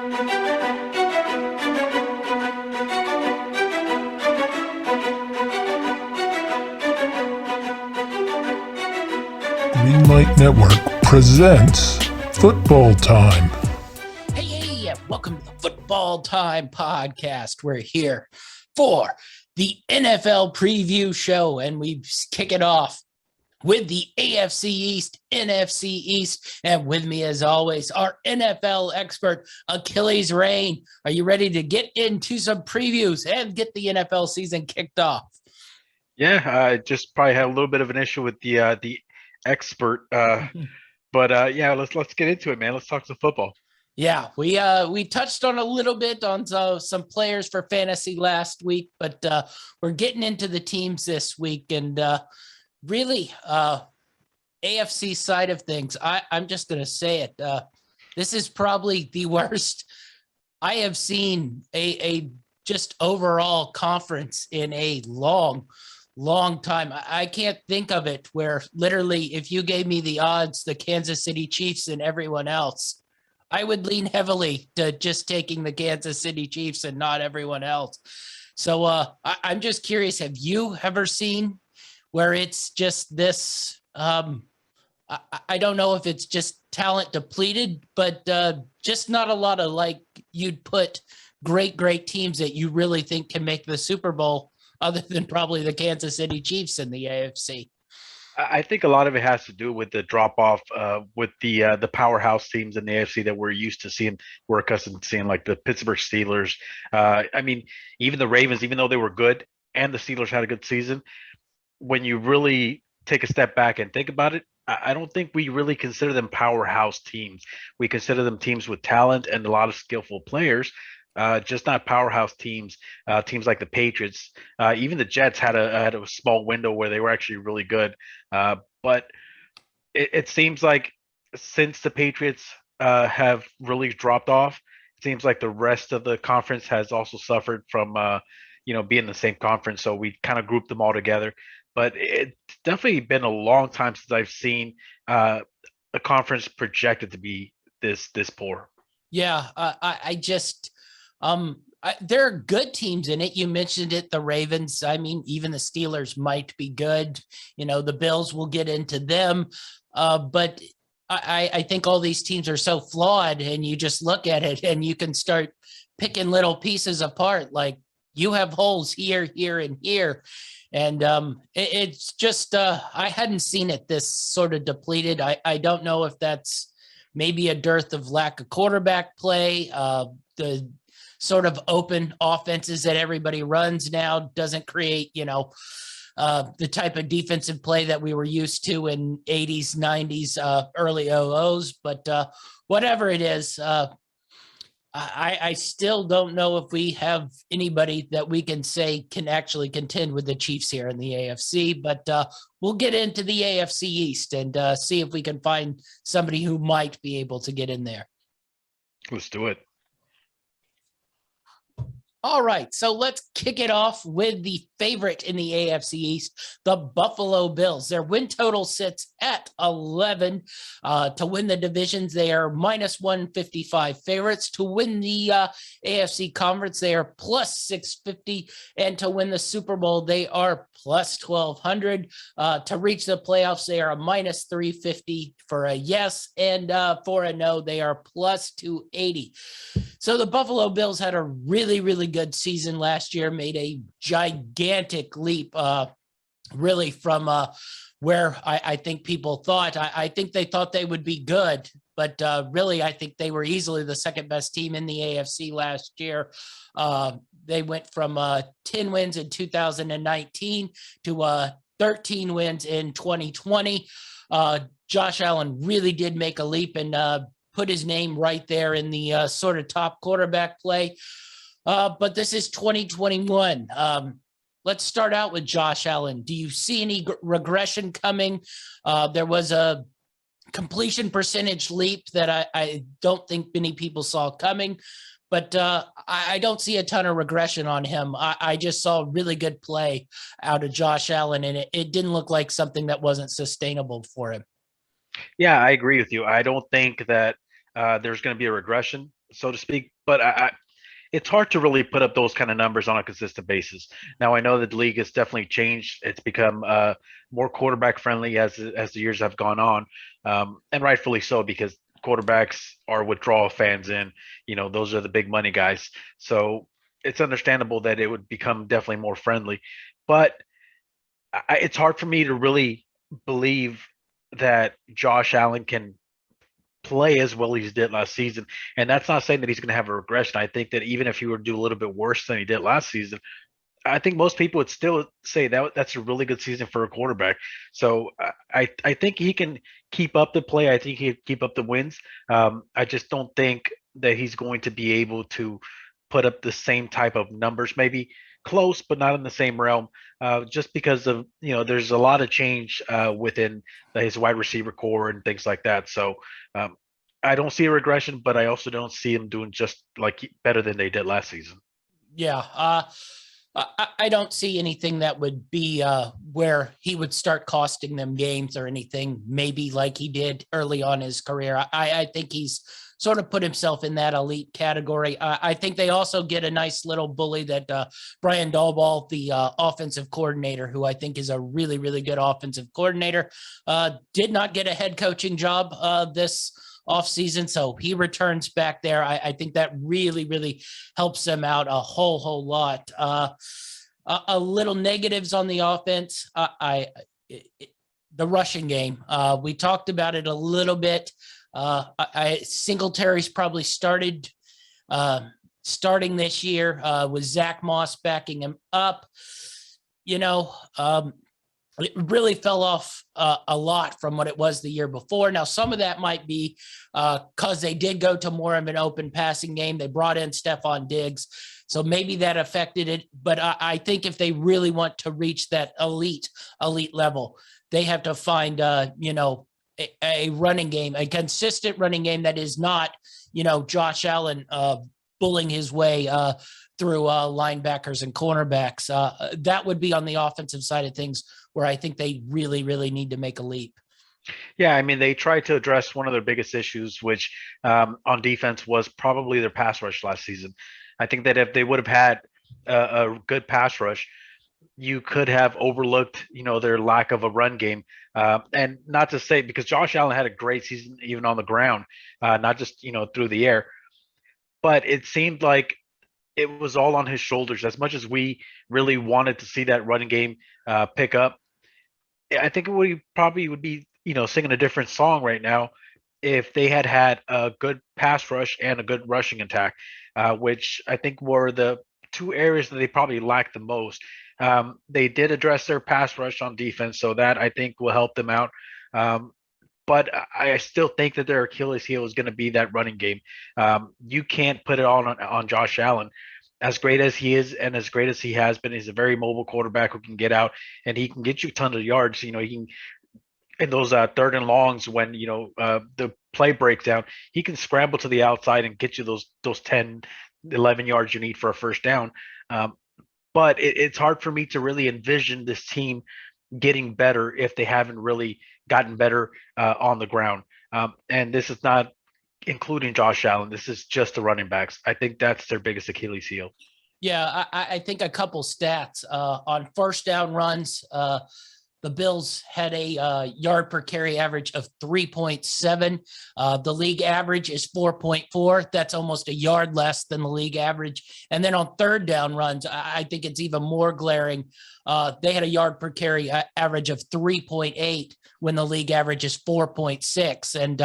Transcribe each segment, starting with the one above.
Greenlight Network presents Football Time. Hey, welcome to the Football Time podcast. We're here for the NFL preview show, and we kick it off with the AFC East, NFC East, and with me, as always, our NFL expert, Achilles Rain. Are you ready to get into some previews and get the NFL season kicked off? Yeah, I just probably had a little bit of an issue with the expert, but yeah, let's get into it, man. Let's talk some football. Yeah, we touched on a little bit on some players for fantasy last week, but we're getting into the teams this week, and really, AFC side of things, I'm just going to say it. This is probably the worst I have seen a just overall conference in a long time. I can't think of it where literally if you gave me the odds, the Kansas City Chiefs and everyone else, I would lean heavily to just taking the Kansas City Chiefs and not everyone else. So I'm just curious, have you ever seen where it's just this, I don't know if it's just talent depleted, but just not a lot of, like, you'd put great teams that you really think can make the Super Bowl other than probably the Kansas City Chiefs in the AFC. I think a lot of it has to do with the drop off with the powerhouse teams in the AFC that we're used to seeing. We're accustomed to seeing, like the Pittsburgh Steelers. I mean, even the Ravens, even though they were good and the Steelers had a good season, when you really take a step back and think about it, I don't think we really consider them powerhouse teams. We consider them teams with talent and a lot of skillful players. Just not powerhouse teams. Teams like the Patriots, even the Jets had a small window where they were actually really good. But it seems like since the Patriots have really dropped off, it seems like the rest of the conference has also suffered from being the same conference. So we kind of grouped them all together. But it's definitely been a long time since I've seen a conference projected to be this poor. Yeah, I just. There are good teams in it. You mentioned it, the Ravens. I mean, even the Steelers might be good. You know, the Bills, will get into them. But I think all these teams are so flawed, and you just look at it and you can start picking little pieces apart. Like, you have holes here, and here. And it's just, I hadn't seen it this sort of depleted. I don't know if that's maybe a dearth of lack of quarterback play. The sort of open offenses that everybody runs now doesn't create, the type of defensive play that we were used to in 80s, 90s, early 00s. But whatever it is, I still don't know if we have anybody that we can say can actually contend with the Chiefs here in the AFC. But we'll get into the AFC East and see if we can find somebody who might be able to get in there. Let's do it. All right, so let's kick it off with the favorite in the AFC East, the Buffalo Bills. Their win total sits at 11. To win the divisions, they are minus 155 favorites. To win the AFC Conference, they are plus 650. And to win the Super Bowl, they are plus 1,200. To reach the playoffs, they are a minus 350 for a yes. And for a no, they are plus 280. So the Buffalo Bills had a really good season last year, made a gigantic leap, really from where I think people thought. I think they thought they would be good, but really I think they were easily the second best team in the AFC last year. They went from 10 wins in 2019 to 13 wins in 2020. Josh Allen really did make a leap and put his name right there in the sort of top quarterback play. But this is 2021. Let's start out with Josh Allen. Do you see any regression coming? There was a completion percentage leap that I don't think many people saw coming, but I don't see a ton of regression on him. I just saw really good play out of Josh Allen, and it didn't look like something that wasn't sustainable for him. Yeah, I agree with you. I don't think that there's going to be a regression. so to speak. But it's hard to really put up those kind of numbers on a consistent basis. Now I know that the league has definitely changed. It's become more quarterback friendly as the years have gone on, and rightfully so because quarterbacks are what draw fans in. Those are the big money guys. So it's understandable that it would become definitely more friendly. But it's hard for me to really believe that Josh Allen can play as well as he did last season. And that's not saying that he's going to have a regression. I think that even if he were to do a little bit worse than he did last season, I think most people would still say that that's a really good season for a quarterback. So I think he can keep up the play. I think he can keep up the wins. I just don't think that he's going to be able to put up the same type of numbers, maybe close, but not in the same realm, just because of, there's a lot of change within his wide receiver core and things like that. So I don't see a regression, but I also don't see him doing just like better than they did last season. Yeah. I don't see anything that would be where he would start costing them games or anything, maybe like he did early on in his career. I think he's sort of put himself in that elite category. I think they also get a nice little bully that Brian Daboll, the offensive coordinator, who I think is a really, really good offensive coordinator, did not get a head coaching job this offseason. So he returns back there. I think that really, really helps them out a whole lot. A little negatives on the offense. The rushing game. We talked about it a little bit. Singletary's probably starting this year with Zach Moss backing him up. It really fell off a lot from what it was the year before. Now, some of that might be because they did go to more of an open passing game. They brought in Stephon Diggs, so maybe that affected it. But I think if they really want to reach that elite level, they have to find, a running game, a consistent running game that is not, Josh Allen bullying his way through linebackers and cornerbacks. That would be on the offensive side of things, where I think they really, really need to make a leap. Yeah, I mean, they tried to address one of their biggest issues, which on defense was probably their pass rush last season. I think that if they would have had a good pass rush, you could have overlooked, their lack of a run game. And not to say, because Josh Allen had a great season even on the ground, not just, through the air. But it seemed like it was all on his shoulders. As much as we really wanted to see that running game pick up, I think we probably would be, singing a different song right now if they had had a good pass rush and a good rushing attack, which I think were the two areas that they probably lacked the most. They did address their pass rush on defense, so that I think will help them out. But I still think that their Achilles heel is going to be that running game. You can't put it all on Josh Allen. As great as he is and as great as he has been, he's a very mobile quarterback who can get out and he can get you tons of yards. He can, in those third and longs when, the play breaks down, he can scramble to the outside and get you those 10, 11 yards you need for a first down. But it's hard for me to really envision this team getting better if they haven't really gotten better on the ground. And this is not including Josh Allen. This is just the running backs. I think that's their biggest Achilles heel. Yeah, I think a couple stats on first down runs. The Bills had a yard per carry average of 3.7. The league average is 4.4. That's almost a yard less than the league average. And then on third down runs, I think it's even more glaring. They had a yard per carry average of 3.8 when the league average is 4.6. And,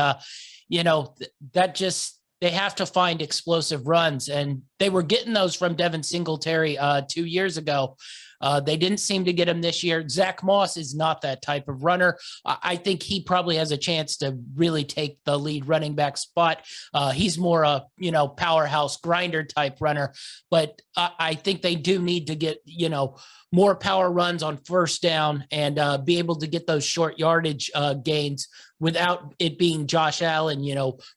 that just, they have to find explosive runs. And they were getting those from Devin Singletary 2 years ago. They didn't seem to get him this year. Zach Moss is not that type of runner. I think he probably has a chance to really take the lead running back spot. He's more a, powerhouse grinder type runner, but I think they do need to get, more power runs on first down and be able to get those short yardage gains without it being Josh Allen,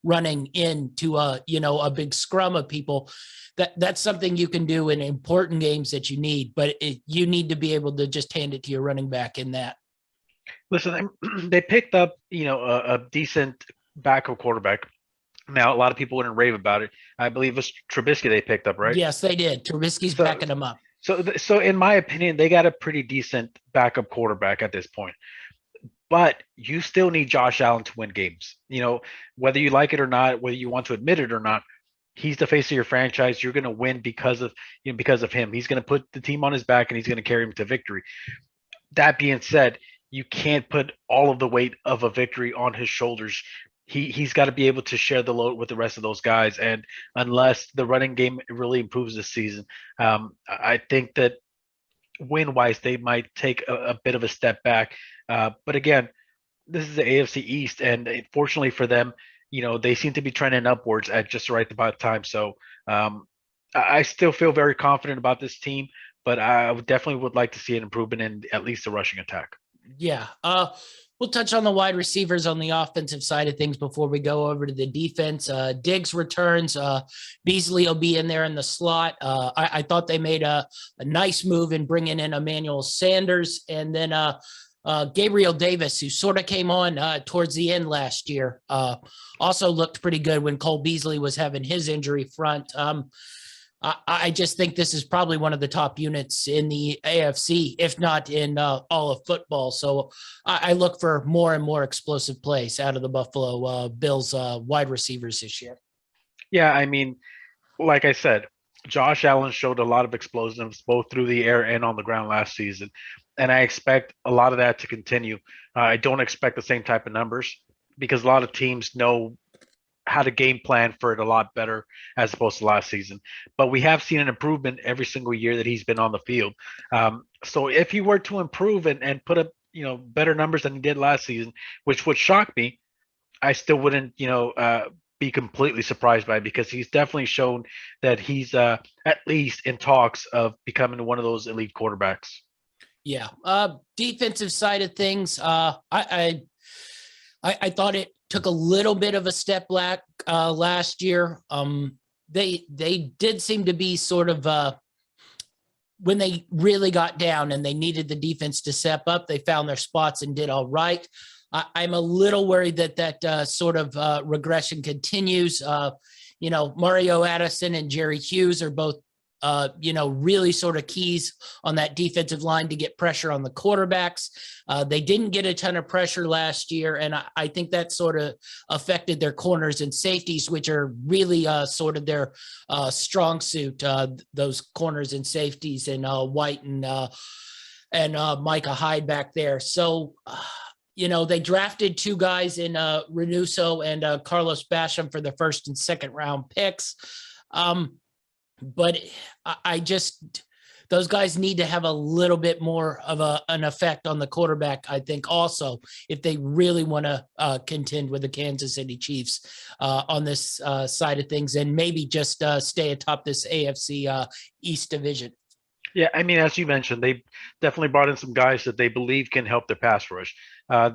running into a big scrum of people. That's something you can do in important games that you need, but you need to be able to just hand it to your running back in that. Listen, they picked up, a decent backup quarterback. Now, a lot of people wouldn't rave about it. I believe it's Trubisky they picked up, right? Yes, they did. Trubisky's So, backing them up. so in my opinion, they got a pretty decent backup quarterback at this point. But you still need Josh Allen to win games. Whether you like it or not, whether you want to admit it or not, he's the face of your franchise. You're going to win because of him. He's going to put the team on his back and he's going to carry him to victory. That being said, you can't put all of the weight of a victory on his shoulders. He's got to be able to share the load with the rest of those guys. And unless the running game really improves this season, I think that win wise they might take a bit of a step back. But again, this is the AFC East, and fortunately for them, they seem to be trending upwards at just the right about time. So I still feel very confident about this team, but I definitely would like to see an improvement in at least the rushing attack. Yeah. We'll touch on the wide receivers on the offensive side of things before we go over to the defense. Diggs returns. Beasley will be in there in the slot. I thought they made a nice move in bringing in Emmanuel Sanders, and then Gabriel Davis, who sort of came on towards the end last year, also looked pretty good when Cole Beasley was having his injury front. I just think this is probably one of the top units in the AFC, if not in all of football. So I look for more and more explosive plays out of the Buffalo Bills wide receivers this year. Yeah, I mean, like I said, Josh Allen showed a lot of explosiveness both through the air and on the ground last season, and I expect a lot of that to continue. I don't expect the same type of numbers because a lot of teams know how to game plan for it a lot better as opposed to last season. But we have seen an improvement every single year that he's been on the field. So if he were to improve and put up better numbers than he did last season, which would shock me, I still wouldn't be completely surprised by it because he's definitely shown that he's at least in talks of becoming one of those elite quarterbacks. Yeah. Defensive side of things, I thought it took a little bit of a step back last year. They did seem to be sort of when they really got down and they needed the defense to step up, they found their spots and did all right. I'm a little worried that sort of regression continues. Mario Addison and Jerry Hughes are both really sort of keys on that defensive line to get pressure on the quarterbacks. They didn't get a ton of pressure last year, and I think that sort of affected their corners and safeties, which are really sort of their strong suit, those corners and safeties, and White and Micah Hyde back there. So, they drafted two guys in Renuso and Carlos Basham for the first and second round picks. But those guys need to have a little bit more of an effect on the quarterback, I think, also, if they really want to contend with the Kansas City Chiefs on this side of things, and maybe just stay atop this AFC East division. Yeah, I mean, as you mentioned, they definitely brought in some guys that they believe can help their pass rush.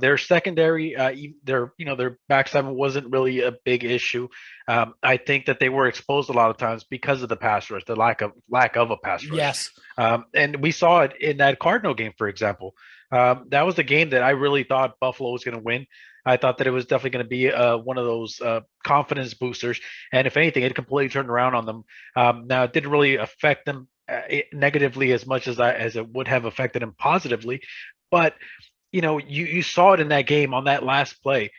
Their secondary, their back seven wasn't really a big issue. I think that they were exposed a lot of times because of the pass rush, the lack of a pass rush. Yes. And we saw it in that Cardinal game, for example. That was the game that I really thought Buffalo was going to win. I thought that it was definitely going to be one of those confidence boosters. And if anything, it completely turned around on them. Now, it didn't really affect them negatively as much as it would have affected them positively. But, you saw it in that game on that last play.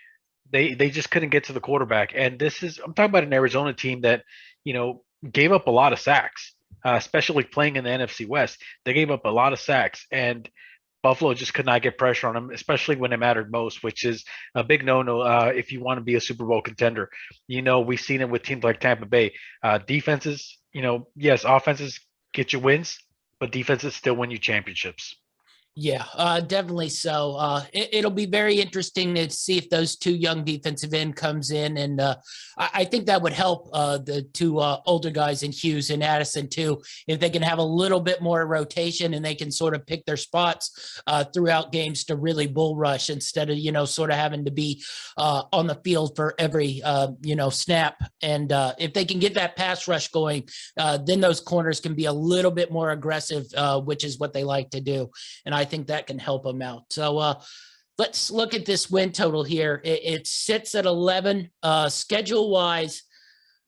They just couldn't get to the quarterback. And I'm talking about an Arizona team that, gave up a lot of sacks, especially playing in the NFC West. They gave up a lot of sacks, and Buffalo just could not get pressure on them, especially when it mattered most, which is a big no-no if you want to be a Super Bowl contender. We've seen it with teams like Tampa Bay. Defenses, yes, offenses get you wins, but defenses still win you championships. Yeah, definitely so. It'll be very interesting to see if those two young defensive end comes in, and I think that would help the two older guys in Hughes and Addison too, if they can have a little bit more rotation and they can sort of pick their spots throughout games to really bull rush instead of sort of having to be on the field for every snap. And if they can get that pass rush going, then those corners can be a little bit more aggressive, which is what they like to do. And I think that can help them out. So let's look at this win total here. It sits at 11. Schedule wise,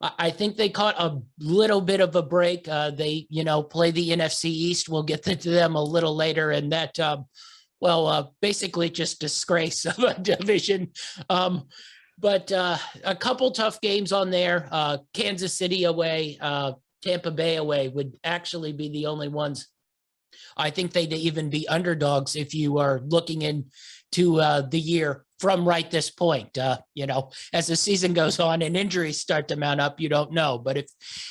I think they caught a little bit of a break. They, play the NFC East. We'll get to them a little later, and that, basically just disgrace of a division. But a couple tough games on there. Kansas City away, Tampa Bay away would actually be the only ones. I think they'd even be underdogs if you are looking into the year from right this point. As the season goes on and injuries start to mount up, you don't know. But if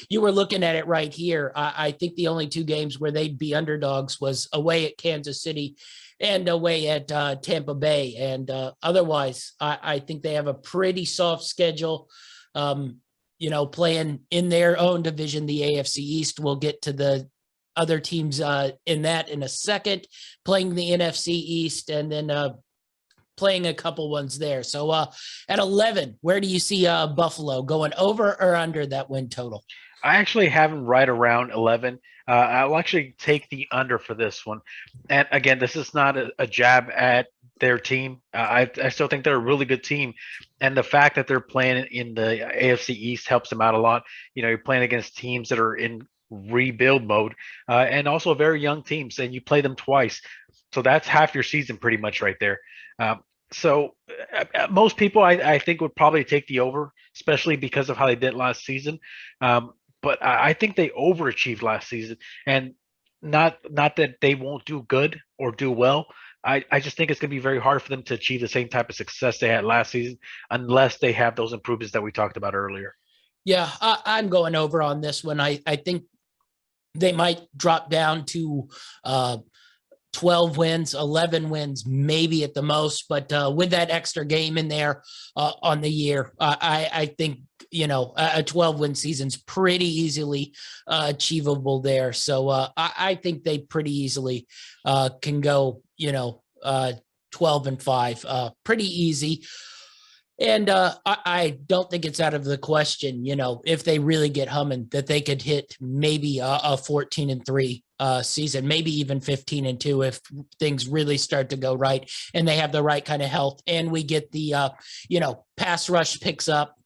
you were looking at it right here, I think the only two games where they'd be underdogs was away at Kansas City and away at Tampa Bay. And otherwise, I think they have a pretty soft schedule. Playing in their own division, the AFC East. We'll get to the other teams in that in a second, playing the NFC East, and then playing a couple ones there. So at 11, where do you see Buffalo going, over or under that win total? I actually have them right around 11. I'll actually take the under for this one. And again, this is not a jab at their team. I still think they're a really good team. And the fact that they're playing in the AFC East helps them out a lot. You're playing against teams that are in rebuild mode and also very young teams, and you play them twice. So that's half your season pretty much right there. So most people, I think, would probably take the over, especially because of how they did last season. But I think they overachieved last season, and not that they won't do good or do well. I just think it's going to be very hard for them to achieve the same type of success they had last season unless they have those improvements that we talked about earlier. Yeah, I'm going over on this one. I think they might drop down to 12 wins, 11 wins, maybe at the most. But with that extra game in there on the year, I think, a 12-win season's pretty easily achievable there. So I think they pretty easily can go, 12-5, pretty easy. And I don't think it's out of the question, if they really get humming, that they could hit maybe a 14-3 season, maybe even 15-2 if things really start to go right and they have the right kind of health. And we get the, pass rush picks up.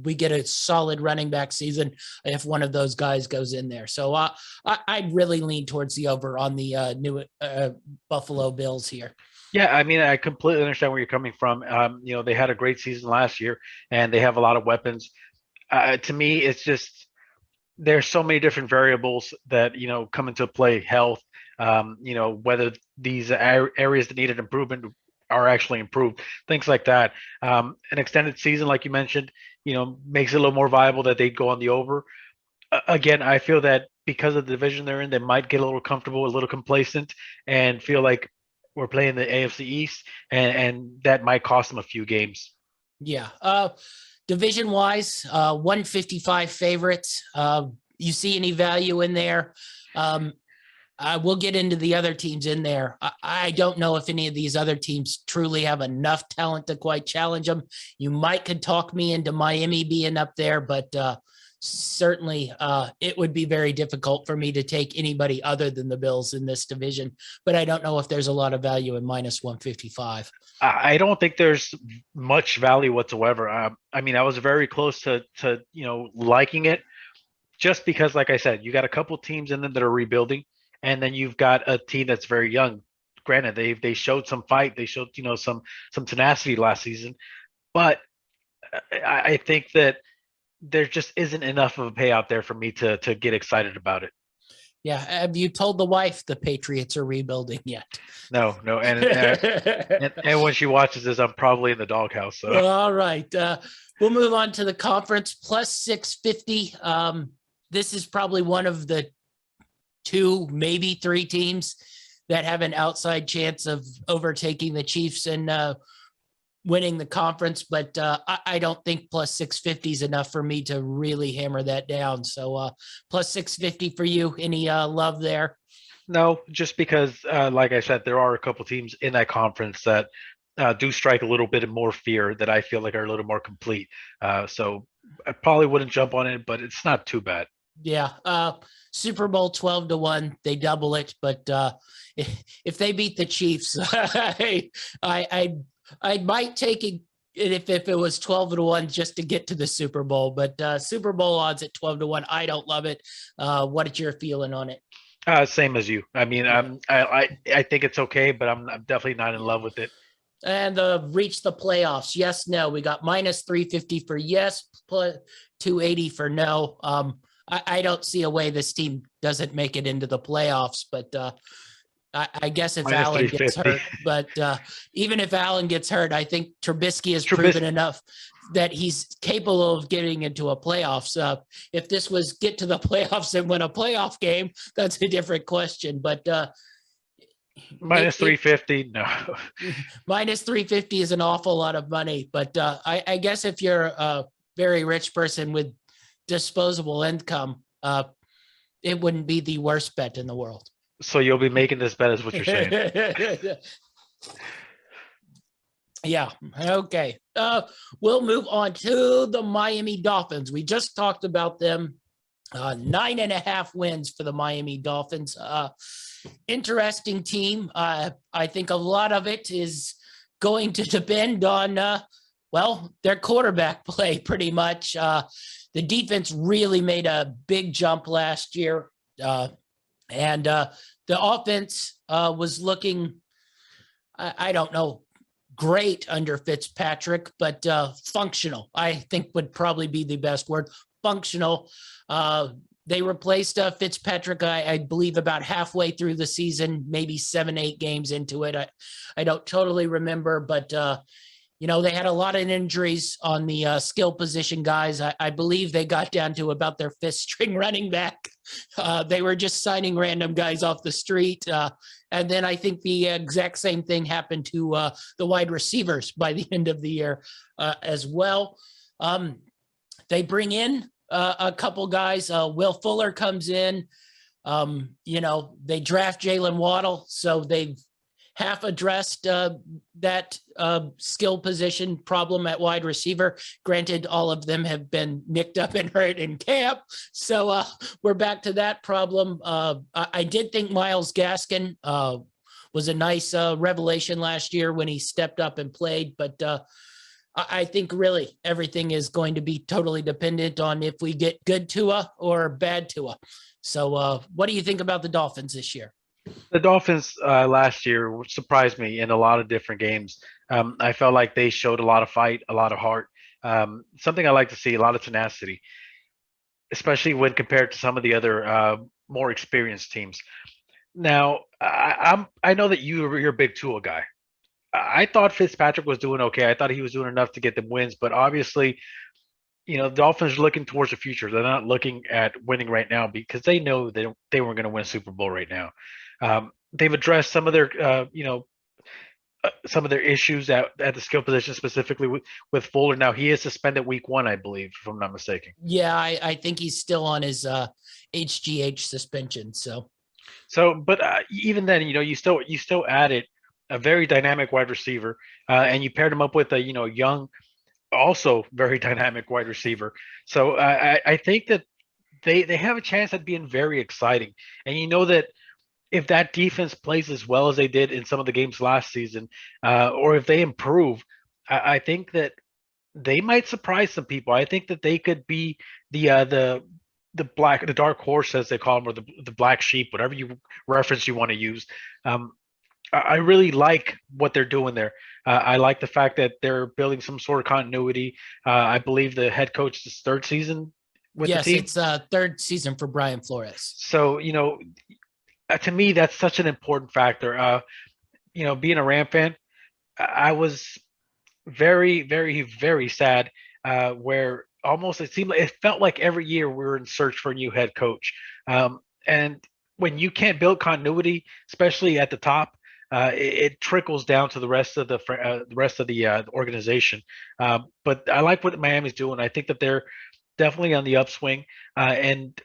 We get a solid running back season if one of those guys goes in there. So I'd really lean towards the over on the new Buffalo Bills here. Yeah, I mean, I completely understand where you're coming from. They had a great season last year, and they have a lot of weapons. To me, it's just there's so many different variables that come into play. Health, whether these areas that needed improvement are actually improved, things like that. An extended season, like you mentioned, makes it a little more viable that they'd go on the over. Again, I feel that because of the division they're in, they might get a little comfortable, a little complacent, and feel like we're playing the AFC East, and that might cost them a few games. Yeah. Division wise, 155 favorites. You see any value in there? We'll get into the other teams in there. I don't know if any of these other teams truly have enough talent to quite challenge them. You could talk me into Miami being up there, but certainly it would be very difficult for me to take anybody other than the Bills in this division, but I don't know if there's a lot of value in minus 155. I don't think there's much value whatsoever. I mean, I was very close to liking it, just because, like I said, you got a couple teams in them that are rebuilding, and then you've got a team that's very young. Granted, they showed some fight, they showed some tenacity last season, but I think that there just isn't enough of a payout there for me to get excited about it. Yeah. Have you told the wife the Patriots are rebuilding yet? No. And when she watches this, I'm probably in the doghouse. So. All right. We'll move on to the conference plus 650. This is probably one of the 2, maybe 3 teams that have an outside chance of overtaking the Chiefs and winning the conference, but I don't think plus 650 is enough for me to really hammer that down. So plus 650 for you. Any love there? No, just because, like I said, there are a couple teams in that conference that do strike a little bit of more fear that I feel like are a little more complete. So I probably wouldn't jump on it, but it's not too bad. Yeah. Super Bowl 12-1, they double it, but if they beat the Chiefs, I might take it if it was 12-1 just to get to the Super Bowl, but Super Bowl odds at 12-1, I don't love it. What is your feeling on it? Same as you. I mean, I think it's okay, but I'm definitely not in love with it. And reach the playoffs. Yes, no. We got minus 350 for yes, plus 280 for no. I don't see a way this team doesn't make it into the playoffs, but I guess if Minus Allen gets 350. hurt, but even if Allen gets hurt, I think Trubisky has proven enough that he's capable of getting into a playoffs. If this was get to the playoffs and win a playoff game, that's a different question. But Minus 350, no. minus 350 is an awful lot of money. But I guess if you're a very rich person with disposable income, it wouldn't be the worst bet in the world. So you'll be making this bet, is what you're saying. Yeah. Okay. We'll move on to the Miami Dolphins. We just talked about them. 9.5 wins for the Miami Dolphins. Interesting team. I think a lot of it is going to depend on, their quarterback play pretty much. The defense really made a big jump last year. And the offense was looking, I don't know, great under Fitzpatrick, but functional, I think would probably be the best word. Functional. They replaced Fitzpatrick, I believe, about halfway through the season, maybe 7-8 games into it. I don't totally remember, but they had a lot of injuries on the skill position guys. I believe they got down to about their fifth string running back. They were just signing random guys off the street. And then I think the exact same thing happened to the wide receivers by the end of the year as well. They bring in a couple guys. Will Fuller comes in. They draft Jalen Waddle, so they've half addressed that skill position problem at wide receiver. Granted, all of them have been nicked up and hurt in camp. So we're back to that problem. I did think Myles Gaskin was a nice revelation last year when he stepped up and played. But I think really everything is going to be totally dependent on if we get good Tua or bad Tua. So what do you think about the Dolphins this year? The Dolphins last year surprised me in a lot of different games. I felt like they showed a lot of fight, a lot of heart, something I like to see, a lot of tenacity, especially when compared to some of the other more experienced teams. Now, I know that you're a big Tua guy. I thought Fitzpatrick was doing okay. I thought he was doing enough to get them wins, but obviously, the Dolphins are looking towards the future. They're not looking at winning right now because they know they weren't going to win a Super Bowl right now. They've addressed some of their, some of their issues at the skill position, specifically with Fuller. Now he is suspended week 1, I believe, if I'm not mistaken. Yeah, I think he's still on his HGH suspension. But even then, you still added a very dynamic wide receiver, and you paired him up with a young, also very dynamic wide receiver. So I think that they have a chance at being very exciting, and that if that defense plays as well as they did in some of the games last season, or if they improve, I think that they might surprise some people. I think that they could be the dark horse, as they call them, or the black sheep, whatever reference you want to use. I really like what they're doing there. I like the fact that they're building some sort of continuity. I believe the head coach is third season with the team. Yes, it's third season for Brian Flores. So, to me, that's such an important factor. Being a Ram fan, I was very, very, very sad where almost it felt like every year we were in search for a new head coach. And when you can't build continuity, especially at the top, it trickles down to the rest of the organization. But I like what Miami's doing. I think that they're definitely on the upswing, and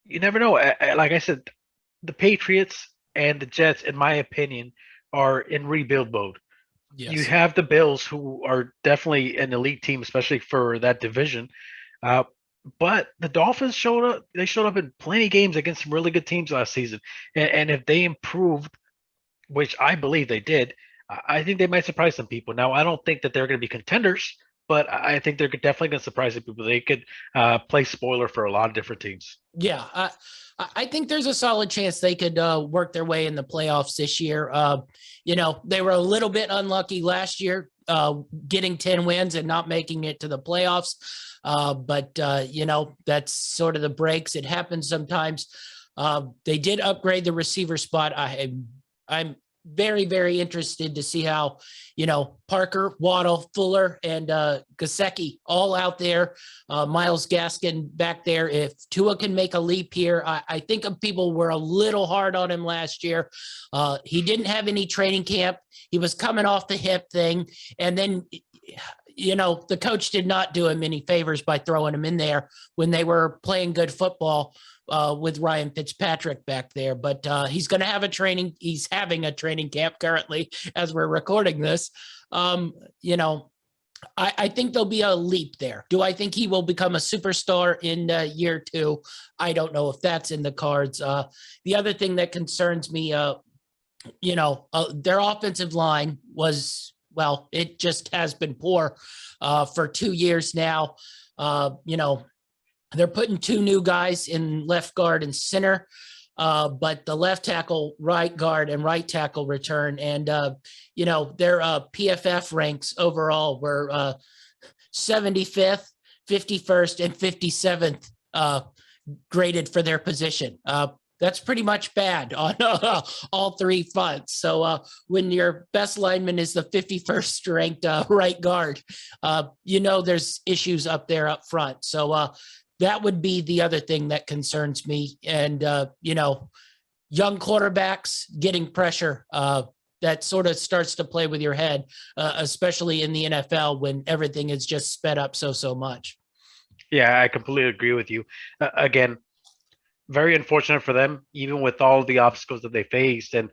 you never know. Like I said, the Patriots and the Jets, in my opinion, are in rebuild mode. Yes. You have the Bills, who are definitely an elite team, especially for that division. But the Dolphins showed up. They showed up in plenty of games against some really good teams last season, and if they improved, which I believe they did, I think they might surprise some people. Now, I don't think that they're going to be contenders, but I think they're definitely going to surprise some people. They could play spoiler for a lot of different teams. Yeah, I think there's a solid chance they could work their way in the playoffs this year. They were a little bit unlucky last year, getting 10 wins and not making it to the playoffs. But that's sort of the breaks. It happens sometimes. They did upgrade the receiver spot. I'm very, very interested to see how, Parker, Waddle, Fuller, and Gasecki all out there. Myles Gaskin back there. If Tua can make a leap here, I think people were a little hard on him last year. He didn't have any training camp. He was coming off the hip thing. And then, the coach did not do him any favors by throwing him in there when they were playing good football with Ryan Fitzpatrick back there. But he's having a training camp currently as we're recording this. I think there'll be a leap there. Do I think he will become a superstar in year 2? I don't know if that's in the cards. The other thing that concerns me, their offensive line it just has been poor for 2 years now. They're putting 2 new guys in left guard and center, but the left tackle, right guard, and right tackle return. And, their PFF ranks overall were 75th, 51st, and 57th graded for their position. That's pretty much bad on all 3 fronts. So when your best lineman is the 51st ranked right guard, there's issues up there up front. So that would be the other thing that concerns me. And, young quarterbacks getting pressure, that sort of starts to play with your head, especially in the NFL when everything is just sped up so much. Yeah, I completely agree with you. Again, very unfortunate for them, even with all the obstacles that they faced and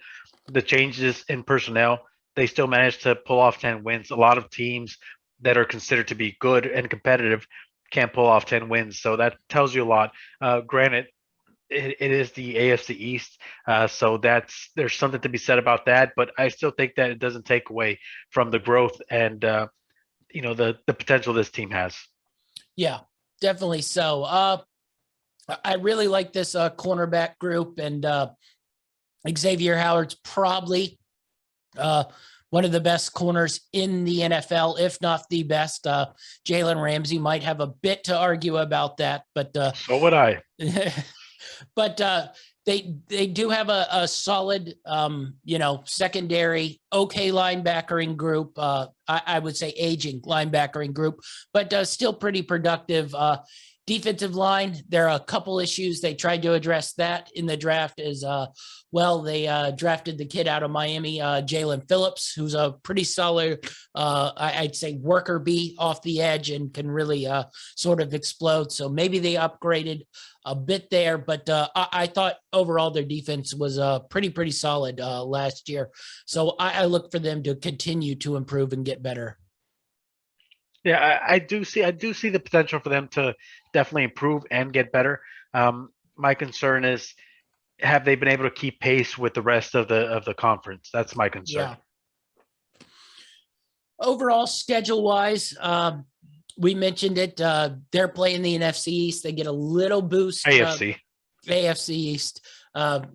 the changes in personnel, they still managed to pull off 10 wins. A lot of teams that are considered to be good and competitive can't pull off 10 wins. So that tells you a lot. Granted, it is the AFC East. So there's something to be said about that. But I still think that it doesn't take away from the growth and, the potential this team has. Yeah, definitely so. I really like this cornerback group, and Xavier Howard's probably one of the best corners in the NFL, if not the best. Jalen Ramsey might have a bit to argue about that, but so would I. But they do have a solid, secondary, okay linebackering group. I would say aging linebackering group, but still pretty productive. Defensive line, there are a couple issues. They tried to address that in the draft as well. They drafted the kid out of Miami, Jalen Phillips, who's a pretty solid, I'd say, worker bee off the edge and can really sort of explode. So maybe they upgraded a bit there, but I thought overall their defense was pretty solid last year. So I look for them to continue to improve and get better. Yeah, I do see the potential for them to definitely improve and get better. My concern is, have they been able to keep pace with the rest of the conference? That's my concern. Yeah. Overall, schedule wise, we mentioned it. They're playing the NFC East. They get a little boost. AFC East. And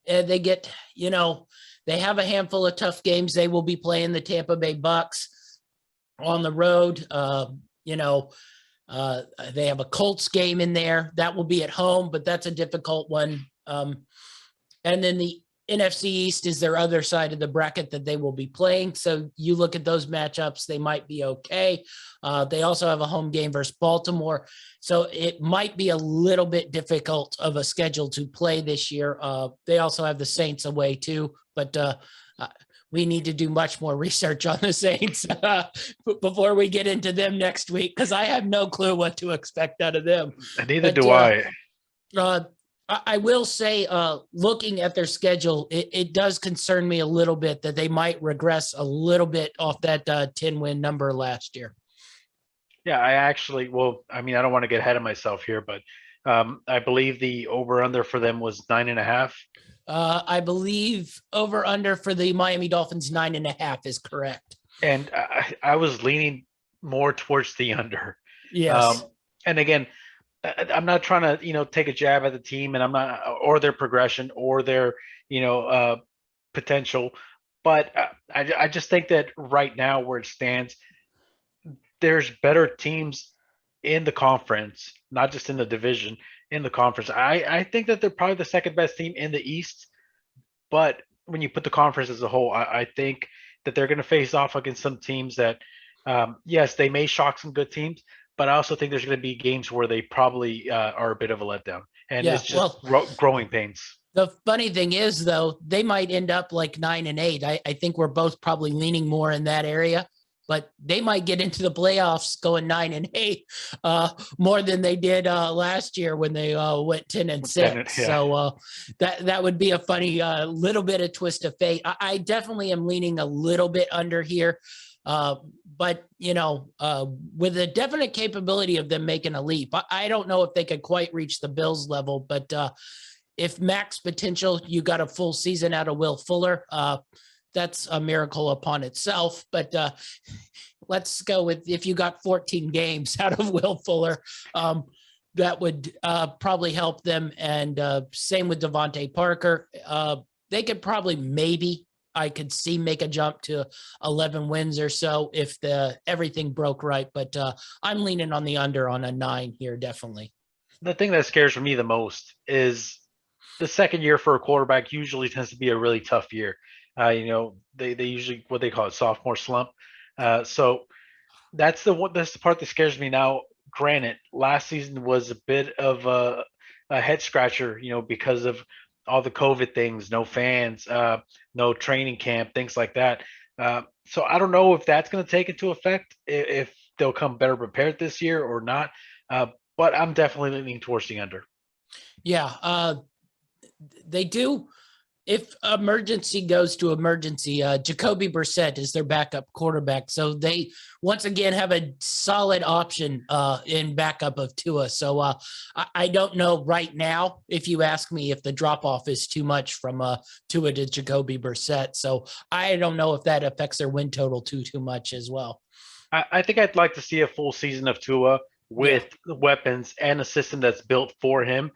they get, they have a handful of tough games. They will be playing the Tampa Bay Bucks on the road. They have a Colts game in there that will be at home, but that's a difficult one. And then the NFC East is their other side of the bracket that they will be playing. So you look at those matchups, they might be okay. They also have a home game versus Baltimore. So it might be a little bit difficult of a schedule to play this year. They also have the Saints away too, but we need to do much more research on the Saints before we get into them next week, because I have no clue what to expect out of them. Neither do I. I will say, looking at their schedule, it does concern me a little bit that they might regress a little bit off that 10-win number last year. Yeah, I actually, well, I mean, I don't want to get ahead of myself here, but I believe the over under for them was 9.5. I believe over under for the Miami Dolphins 9.5 is correct. And I was leaning more towards the under. Yes. Um, and again, I'm not trying to, take a jab at the team, and I'm not, or their progression, or their, potential. But I just think that right now, where it stands, there's better teams in the conference, not just in the division, in the conference. I think that they're probably the second best team in the East. But when you put the conference as a whole, I think that they're going to face off against some teams that, yes, they may shock some good teams, but I also think there's going to be games where they probably are a bit of a letdown, and Yeah. it's just Well, growing pains. the funny thing is, though, they might end up like 9-8. I think we're both probably leaning more in that area, but they might get into the playoffs going 9-8 more than they did last year when they went 10-6. Yeah. So that would be a funny little bit of twist of fate. I definitely am leaning a little bit under here. But with a definite capability of them making a leap, I don't know if they could quite reach the Bills level, but if max potential, you got a full season out of Will Fuller, that's a miracle upon itself. But let's go with if you got 14 games out of Will Fuller, that would probably help them. And same with Devontae Parker. They could probably I could see make a jump to 11 wins or so if everything broke right. But I'm leaning on the under on a 9 here, definitely. The thing that scares me the most is the second year for a quarterback usually tends to be a really tough year. They usually what they call it sophomore slump. So that's the part that scares me now. Granted, last season was a bit of a head scratcher, because of all the COVID things, no fans, no training camp, things like that. So I don't know if that's going to take into effect, if they'll come better prepared this year or not. But I'm definitely leaning towards the under. Yeah, they do. If emergency goes to emergency, Jacoby Brissett is their backup quarterback. So they once again have a solid option in backup of Tua. So I don't know right now, if you ask me, if the drop off is too much from Tua to Jacoby Brissett. So I don't know if that affects their win total too much as well. I think I'd like to see a full season of Tua with weapons and a system that's built for him,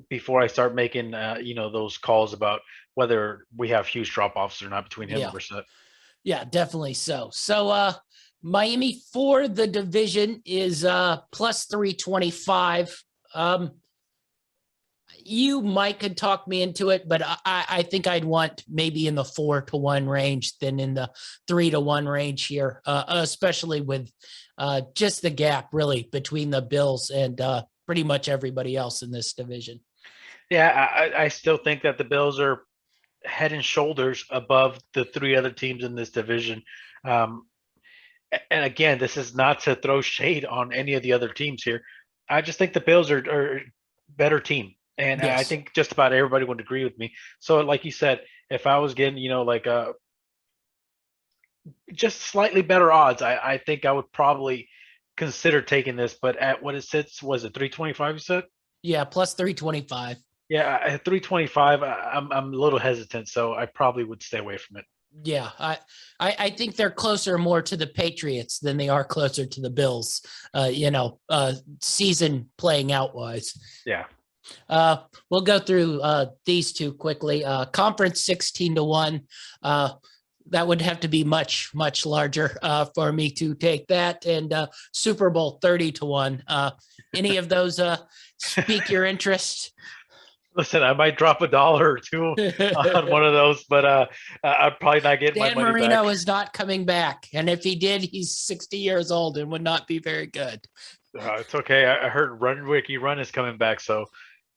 before I start making those calls about whether we have huge drop offs or not between him and Brissett. Yeah, definitely so. So Miami for the division is plus 325. You might could talk me into it, but I think I'd want maybe in the 4-1 range than in the 3-1 range here, especially with just the gap really between the Bills and pretty much everybody else in this division. Yeah, I still think that the Bills are head and shoulders above the three other teams in this division. And again, this is not to throw shade on any of the other teams here. I just think the Bills are a better team. And I think just about everybody would agree with me. So like you said, if I was getting, just slightly better odds, I think I would probably consider taking this. But at what it sits, was it 325 you said? Yeah, plus 325. Yeah, at 325, I'm a little hesitant, so I probably would stay away from it. Yeah, I think they're closer more to the Patriots than they are closer to the Bills, season playing out wise. Yeah. We'll go through these two quickly. Conference 16-1. That would have to be much, much larger for me to take that. And Super Bowl 30-1. Any of those speak your interest? Listen, I might drop $1 or $2 on one of those, but I'm probably not getting my money Dan Marino back. is not coming back. And if he did, he's 60 years old and would not be very good. It's okay. I heard Wiki Run is coming back, so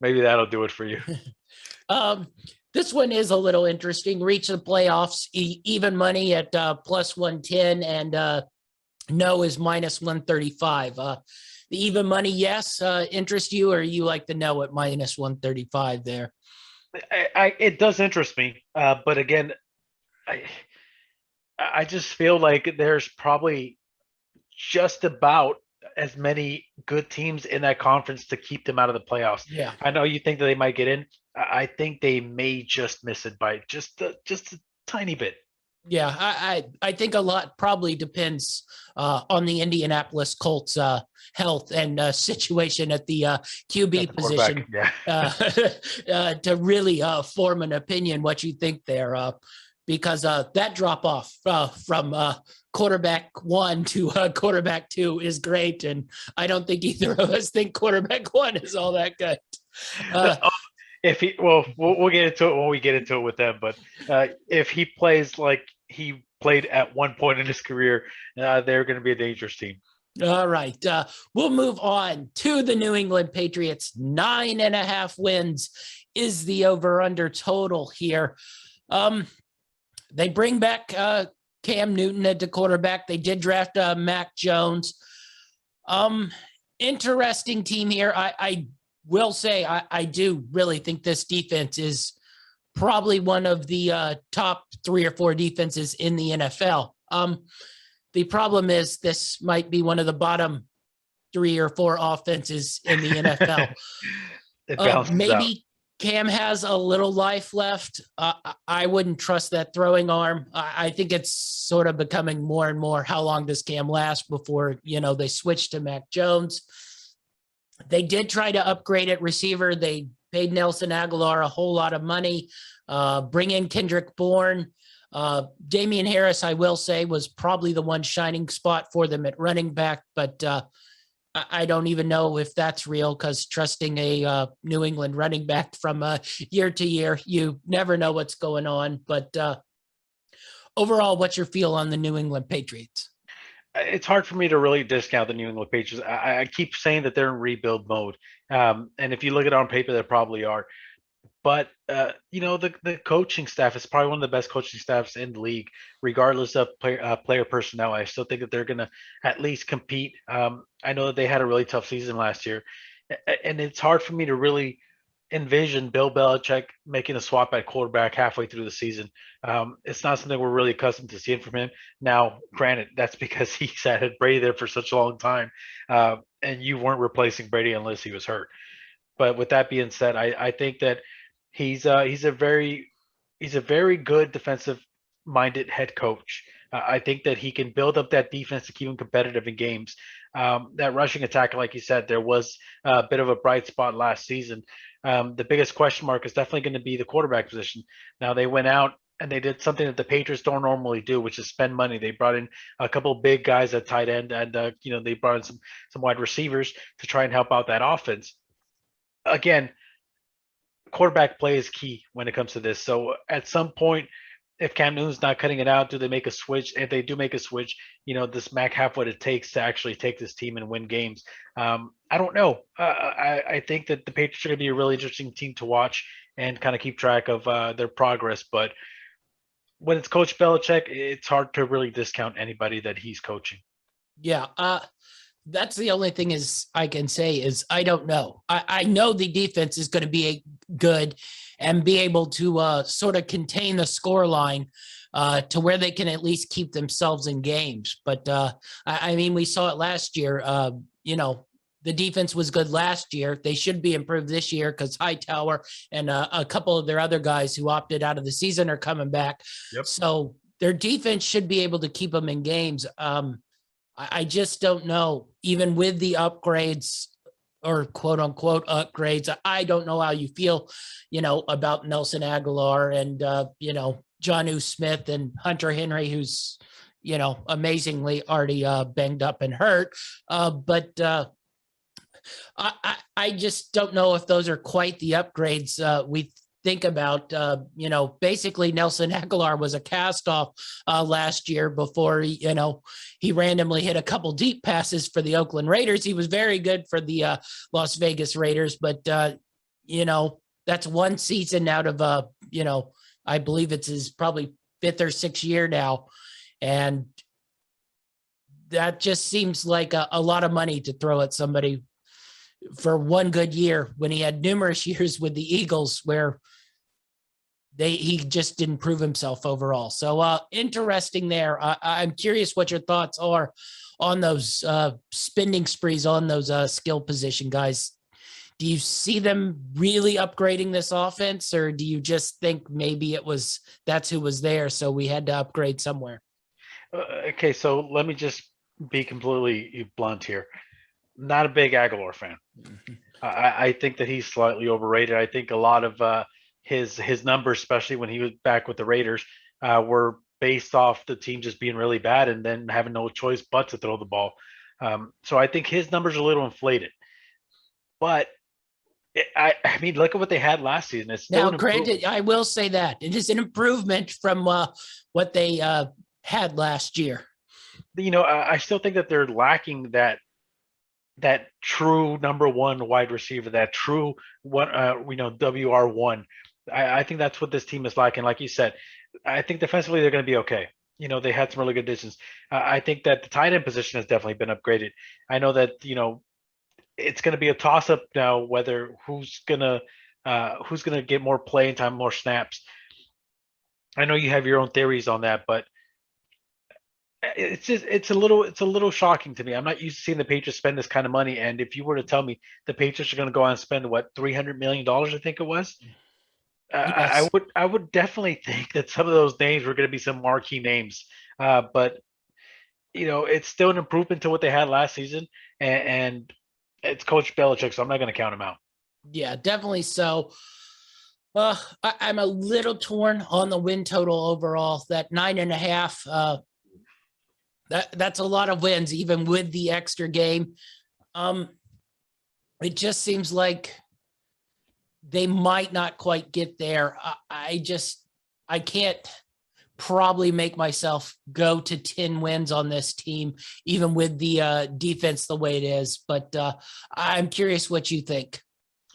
maybe that'll do it for you. This one is a little interesting. Reach the playoffs, even money at plus 110, and no is minus 135. The even money, yes, interest you, or you like the no at minus 135 there? It does interest me, but again, I just feel like there's probably just about as many good teams in that conference to keep them out of the playoffs. Yeah. I know you think that they might get in. I think they may just miss it by just a tiny bit. Yeah, I think a lot probably depends on the Indianapolis Colts health and situation at the QB position to really form an opinion what you think there, because that drop off from quarterback 1 to quarterback 2 is great, and I don't think either of us think quarterback 1 is all that good. If he, well, we'll get into it when we get into it with them. But if he plays like he played at one point in his career, they're going to be a dangerous team. All right. We'll move on to the New England Patriots. 9.5 wins is the over-under total here. They bring back Cam Newton at the quarterback. They did draft Mac Jones. Interesting team here. I will say I do really think this defense is probably one of the top 3 or 4 defenses in the NFL. The problem is this might be one of the bottom 3 or 4 offenses in the NFL. Maybe Cam has a little life left. I wouldn't trust that throwing arm. I think it's sort of becoming more and more, how long does Cam last before, they switch to Mac Jones. They did try to upgrade at receiver. They paid Nelson Aguilar a whole lot of money, bring in Kendrick Bourne. Damian Harris, I will say, was probably the one shining spot for them at running back, but I don't even know if that's real, because trusting a New England running back from year to year, you never know what's going on. But overall, what's your feel on the New England Patriots? It's hard for me to really discount the New England Patriots. I keep saying that they're in rebuild mode. And if you look at it on paper, they probably are. But, the coaching staff is probably one of the best coaching staffs in the league, regardless of player personnel. I still think that they're going to at least compete. I know that they had a really tough season last year. And it's hard for me to really envision Bill Belichick making a swap at quarterback halfway through the season. It's not something we're really accustomed to seeing from him. Now, granted, that's because he's had Brady there for such a long time, and you weren't replacing Brady unless he was hurt. But with that being said, I think that he's a very good defensive minded head coach. I think that he can build up that defense to keep them competitive in games. That rushing attack, like you said, there was a bit of a bright spot last season. The biggest question mark is definitely going to be the quarterback position. Now, they went out and they did something that the Patriots don't normally do, which is spend money. They brought in a couple of big guys at tight end, and they brought in some wide receivers to try and help out that offense. Again, quarterback play is key when it comes to this. So at some point, if Cam Newton's not cutting it out, do they make a switch? If they do make a switch, does Mac have what it takes to actually take this team and win games? I don't know. I think that the Patriots are going to be a really interesting team to watch and kind of keep track of their progress. But when it's Coach Belichick, it's hard to really discount anybody that he's coaching. Yeah. That's the only thing I can say is I don't know. I know the defense is going to be good and be able to sort of contain the score line to where they can at least keep themselves in games. But we saw it last year. The defense was good last year. They should be improved this year because Hightower and a couple of their other guys who opted out of the season are coming back. Yep. So their defense should be able to keep them in games. I just don't know, even with the upgrades or quote unquote upgrades, I don't know how you feel, about Nelson Aguilar and, Jonnu Smith and Hunter Henry, who's, amazingly already banged up and hurt. But I just don't know if those are quite the upgrades we think about. Basically Nelson Aguilar was a cast off last year before he randomly hit a couple deep passes for the Oakland Raiders. He was very good for the Las Vegas Raiders, but that's one season out of I believe it's his probably 5th or 6th year now, and that just seems like a lot of money to throw at somebody for one good year when he had numerous years with the Eagles where he just didn't prove himself overall. So interesting there. I'm curious what your thoughts are on those spending sprees on those skill position guys. Do you see them really upgrading this offense, or do you just think maybe that's who was there, so we had to upgrade somewhere? Okay, so let me just be completely blunt here. Not a big Aguilar fan. I think that he's slightly overrated. I think a lot of his numbers, especially when he was back with the Raiders, were based off the team just being really bad and then having no choice but to throw the ball. So I think his numbers are a little inflated. But I mean, look at what they had last season. It's still now, granted, I will say that it is an improvement from what they had last year. I still think that they're lacking that true number one wide receiver, that true one, WR1. I think that's what this team is lacking. Like you said, I think defensively they're going to be okay. They had some really good additions. I think that the tight end position has definitely been upgraded. I know that it's going to be a toss up now whether who's gonna get more playing time, more snaps. I know you have your own theories on that, but it's a little shocking to me. I'm not used to seeing the Patriots spend this kind of money. And if you were to tell me the Patriots are going to go out and spend what, $300 million, I think it was, Yes. I would definitely think that some of those names were going to be some marquee names. But it's still an improvement to what they had last season, and it's Coach Belichick, so I'm not going to count him out. Yeah, definitely so. I'm a little torn on the win total overall. That 9.5. That's a lot of wins, even with the extra game. It just seems like they might not quite get there. I can't probably make myself go to 10 wins on this team, even with the defense the way it is. But I'm curious what you think.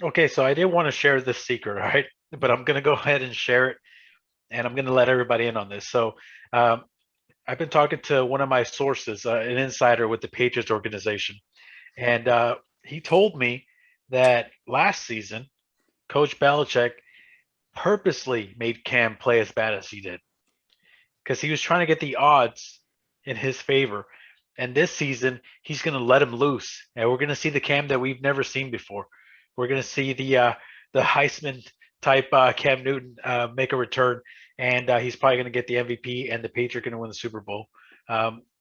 Okay, so I didn't want to share this secret, right? But I'm going to go ahead and share it, and I'm going to let everybody in on this. So I've been talking to one of my sources, an insider with the Patriots organization, and he told me that last season, Coach Belichick purposely made Cam play as bad as he did because he was trying to get the odds in his favor. And this season, he's going to let him loose, and we're going to see the Cam that we've never seen before. We're going to see the Heisman type Cam Newton make a return, and he's probably going to get the MVP, and the Patriots are going to win the Super Bowl.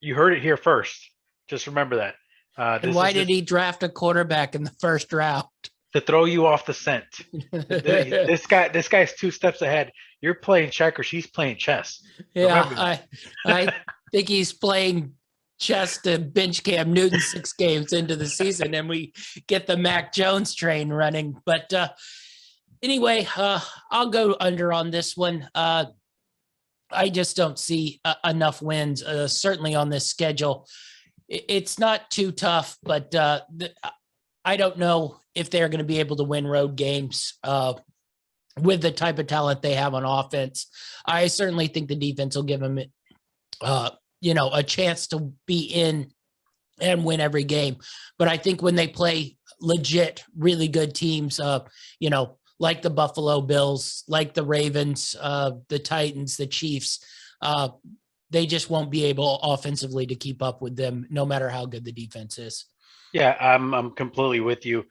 You heard it here first. Just remember that. And why did he draft a quarterback in the first round? To throw you off the scent. This guy's 2 steps ahead. You're playing checkers. He's playing chess. Yeah, I think he's playing chess to bench Cam Newton 6 games into the season, and we get the Mac Jones train running. But anyway, I'll go under on this one. I just don't see enough wins, certainly on this schedule. It's not too tough, but I don't know if they're going to be able to win road games with the type of talent they have on offense. I certainly think the defense will give them, a chance to be in and win every game. But I think when they play legit, really good teams, like the Buffalo Bills, like the Ravens, the Titans, the Chiefs, they just won't be able offensively to keep up with them, no matter how good the defense is. Yeah, I'm completely with you.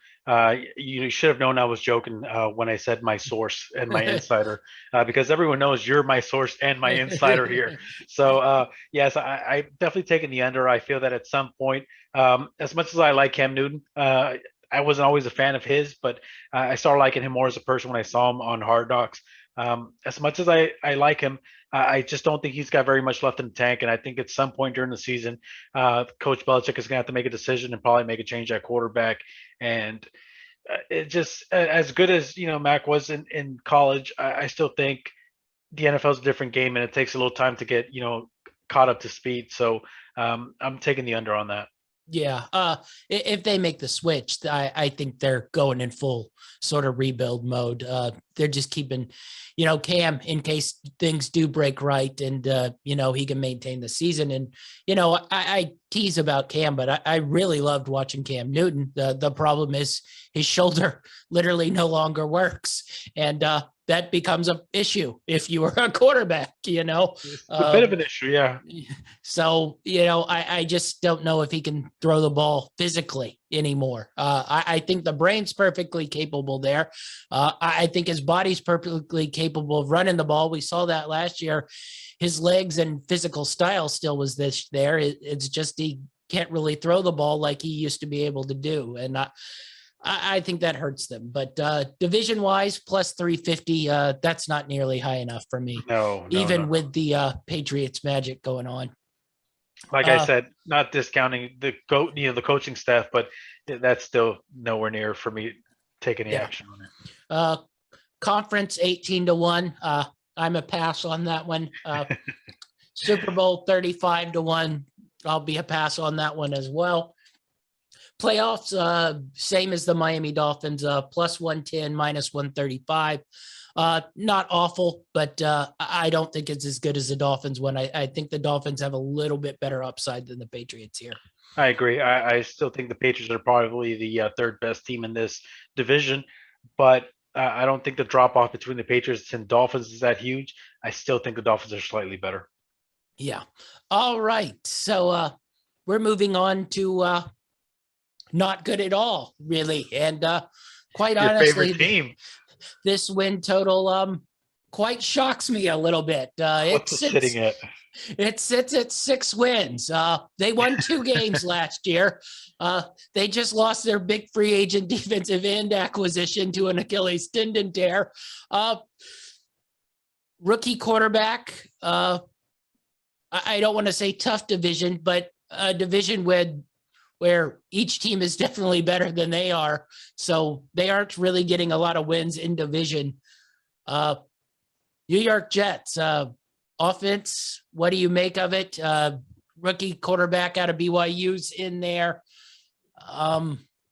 You should have known I was joking when I said my source and my insider, because everyone knows you're my source and my insider here. So yes, I definitely taking the under. I feel that at some point, as much as I like Cam Newton, I wasn't always a fan of his, but I started liking him more as a person when I saw him on Hard Knocks. As much as I like him, I just don't think he's got very much left in the tank. And I think at some point during the season, Coach Belichick is going to have to make a decision and probably make a change at quarterback. And it just, as good as, Mac was in college, I still think the NFL is a different game, and it takes a little time to get, caught up to speed. So I'm taking the under on that. Yeah. If they make the switch, I think they're going in full sort of rebuild mode. They're just keeping, Cam in case things do break right, and, he can maintain the season. And, I tease about Cam, but I really loved watching Cam Newton. The problem is his shoulder literally no longer works. And that becomes an issue if you were a quarterback, It's a bit of an issue, yeah. So, I just don't know if he can throw the ball physically anymore. I think the brain's perfectly capable there. I think his body's perfectly capable of running the ball. We saw that last year. His legs and physical style still was there. It's just he can't really throw the ball like he used to be able to do. And I think that hurts them. But division-wise, plus 350, that's not nearly high enough for me. No, even no. with the Patriots magic going on. Like I said, not discounting the the coaching staff, but that's still nowhere near for me taking any action on it. Conference 18-1. I'm a pass on that one. Super Bowl 35-1. I'll be a pass on that one as well. Playoffs, same as the Miami Dolphins, plus 110, minus 135. Not awful, but I don't think it's as good as the Dolphins one. I think the Dolphins have a little bit better upside than the Patriots here. I agree. I still think the Patriots are probably the third best team in this division, but I don't think the drop off between the Patriots and Dolphins is that huge. I still think the Dolphins are slightly better. Yeah. All right. So we're moving on to not good at all, really. And quite Your honestly, favorite team. This win total quite shocks me a little bit. What's it sitting at? It sits at 6 wins. They won 2 games last year. They just lost their big free agent defensive end acquisition to an Achilles tendon tear. Rookie quarterback. I don't want to say tough division, but a division where each team is definitely better than they are. So they aren't really getting a lot of wins in division. New York Jets, offense, what do you make of it? Rookie quarterback out of BYU's in there.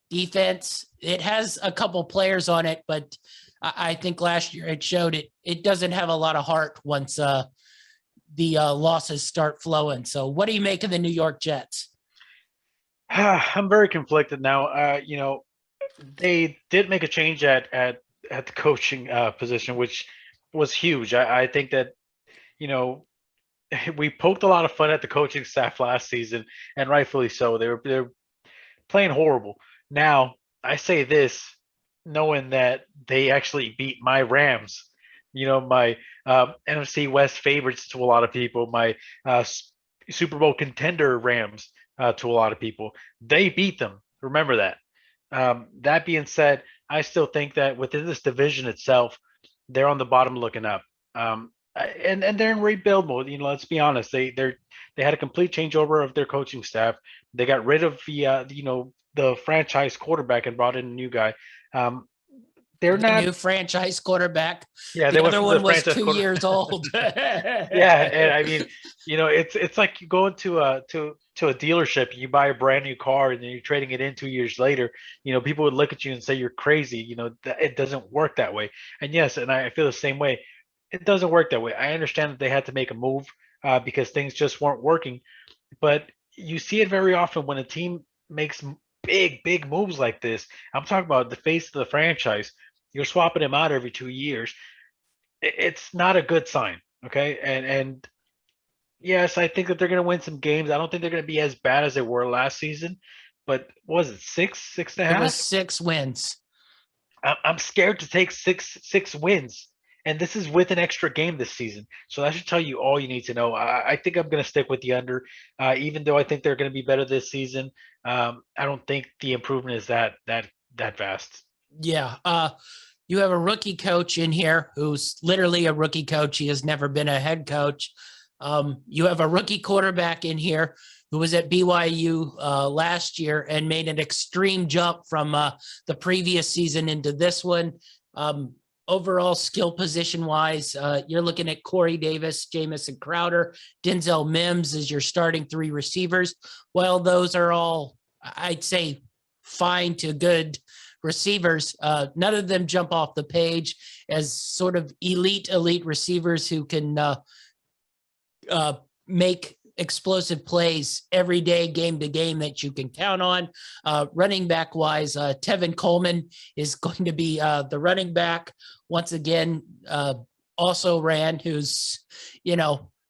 Defense, it has a couple players on it, but I think last year it showed it doesn't have a lot of heart once the losses start flowing. So what do you make of the New York Jets? I'm very conflicted now. They did make a change at the coaching position, which was huge. I think that, we poked a lot of fun at the coaching staff last season, and rightfully so. They're playing horrible. Now, I say this knowing that they actually beat my Rams, my NFC West favorites to a lot of people, my Super Bowl contender Rams to a lot of people. They beat them. Remember that. That being said, I still think that within this division itself, they're on the bottom looking up. And they're in rebuild mode. Let's be honest. They had a complete changeover of their coaching staff. They got rid of the franchise quarterback and brought in a new guy. They're not new franchise quarterback. Yeah, the other one was 2 years old. Yeah, and I mean, it's like you go into a dealership, you buy a brand new car, and then you're trading it in 2 years later. People would look at you and say you're crazy. It doesn't work that way. And yes, and I feel the same way. It doesn't work that way. I understand that they had to make a move because things just weren't working, but you see it very often when a team makes big moves like this. I'm talking about the face of the franchise. You're swapping him out every 2 years. It's not a good sign. Okay. And yes, I think that they're going to win some games. I don't think they're going to be as bad as they were last season, but what was it 6 and a half? It was 6 wins. I'm scared to take six wins. And this is with an extra game this season. So that should tell you all you need to know. I think I'm going to stick with the under, even though I think they're going to be better this season. I don't think the improvement is that vast. Yeah. You have a rookie coach in here who's literally a rookie coach. He has never been a head coach. You have a rookie quarterback in here who was at BYU last year and made an extreme jump from the previous season into this one. Overall skill position wise, you're looking at Corey Davis, Jamison Crowder, Denzel Mims as your starting 3 receivers. Well, those are all, I'd say, fine to good receivers. None of them jump off the page as sort of elite receivers who can make explosive plays every day, game to game that you can count on. Running back wise, Tevin Coleman is going to be the running back once again. Also ran, who's,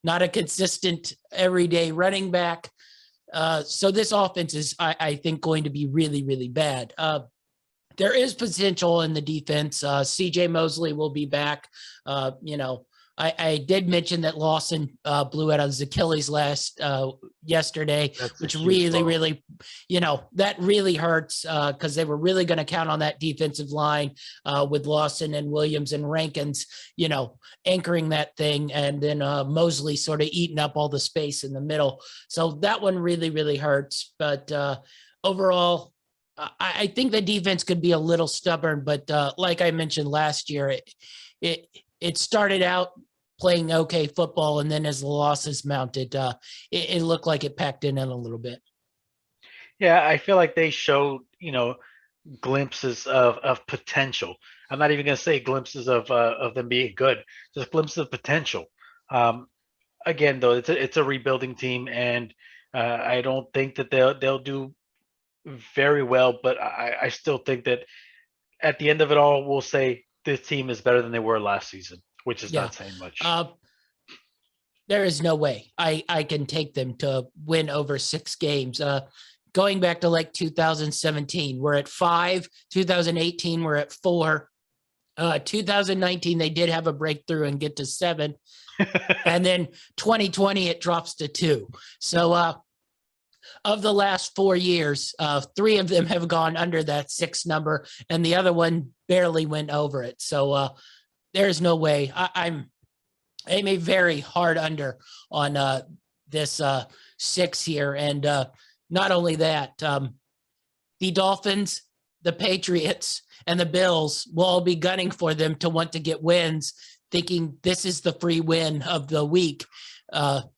not a consistent everyday running back. So this offense is, I think, going to be really, really bad. There is potential in the defense. CJ Mosley will be back. I did mention that Lawson blew out his Achilles yesterday, which really, that really hurts because they were really going to count on that defensive line with Lawson and Williams and Rankins, anchoring that thing, and then Mosley sort of eating up all the space in the middle. So that one really, really hurts. But overall, I think the defense could be a little stubborn, but like I mentioned last year, it started out playing okay football, and then as the losses mounted, it looked like it packed in a little bit. Yeah, I feel like they showed, glimpses of potential. I'm not even going to say glimpses of them being good, just glimpses of potential. Again, though, it's a rebuilding team, and I don't think that they'll do very well, but I still think that at the end of it all, we'll say this team is better than they were last season, which is not saying much. There is no way I can take them to win over 6 games. Going back to like 2017, we're at 5. 2018, we're at 4. 2019, they did have a breakthrough and get to 7. And then 2020, it drops to 2. So of the last 4 years, 3 of them have gone under that 6 number, and the other one barely went over it. So there's no way. I'm a very hard under on this 6 here. And not only that, the Dolphins, the Patriots, and the Bills will all be gunning for them to want to get wins, thinking this is the free win of the week.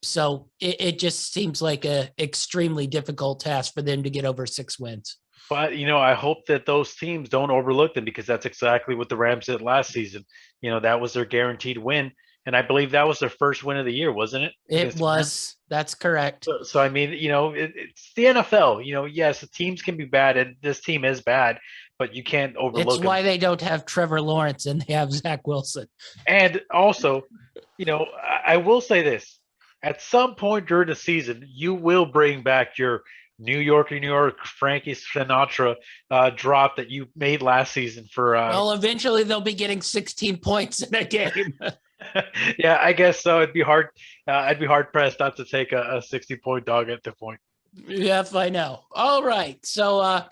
So it just seems like a extremely difficult task for them to get over 6 wins. But, I hope that those teams don't overlook them, because that's exactly what the Rams did last season. That was their guaranteed win. And I believe that was their first win of the year, wasn't it? It was. That's correct. So I mean, it's the NFL. Yes, the teams can be bad, and this team is bad, but you can't overlook It's why they don't have Trevor Lawrence and they have Zach Wilson. And also, I will say this. At some point during the season, you will bring back your New York Frankie Sinatra drop that you made last season for. Well, eventually they'll be getting 16 points in a game. Yeah, I guess so. It'd be hard. I'd be hard pressed not to take a 60-point dog at the point. Yes, I know. All right, so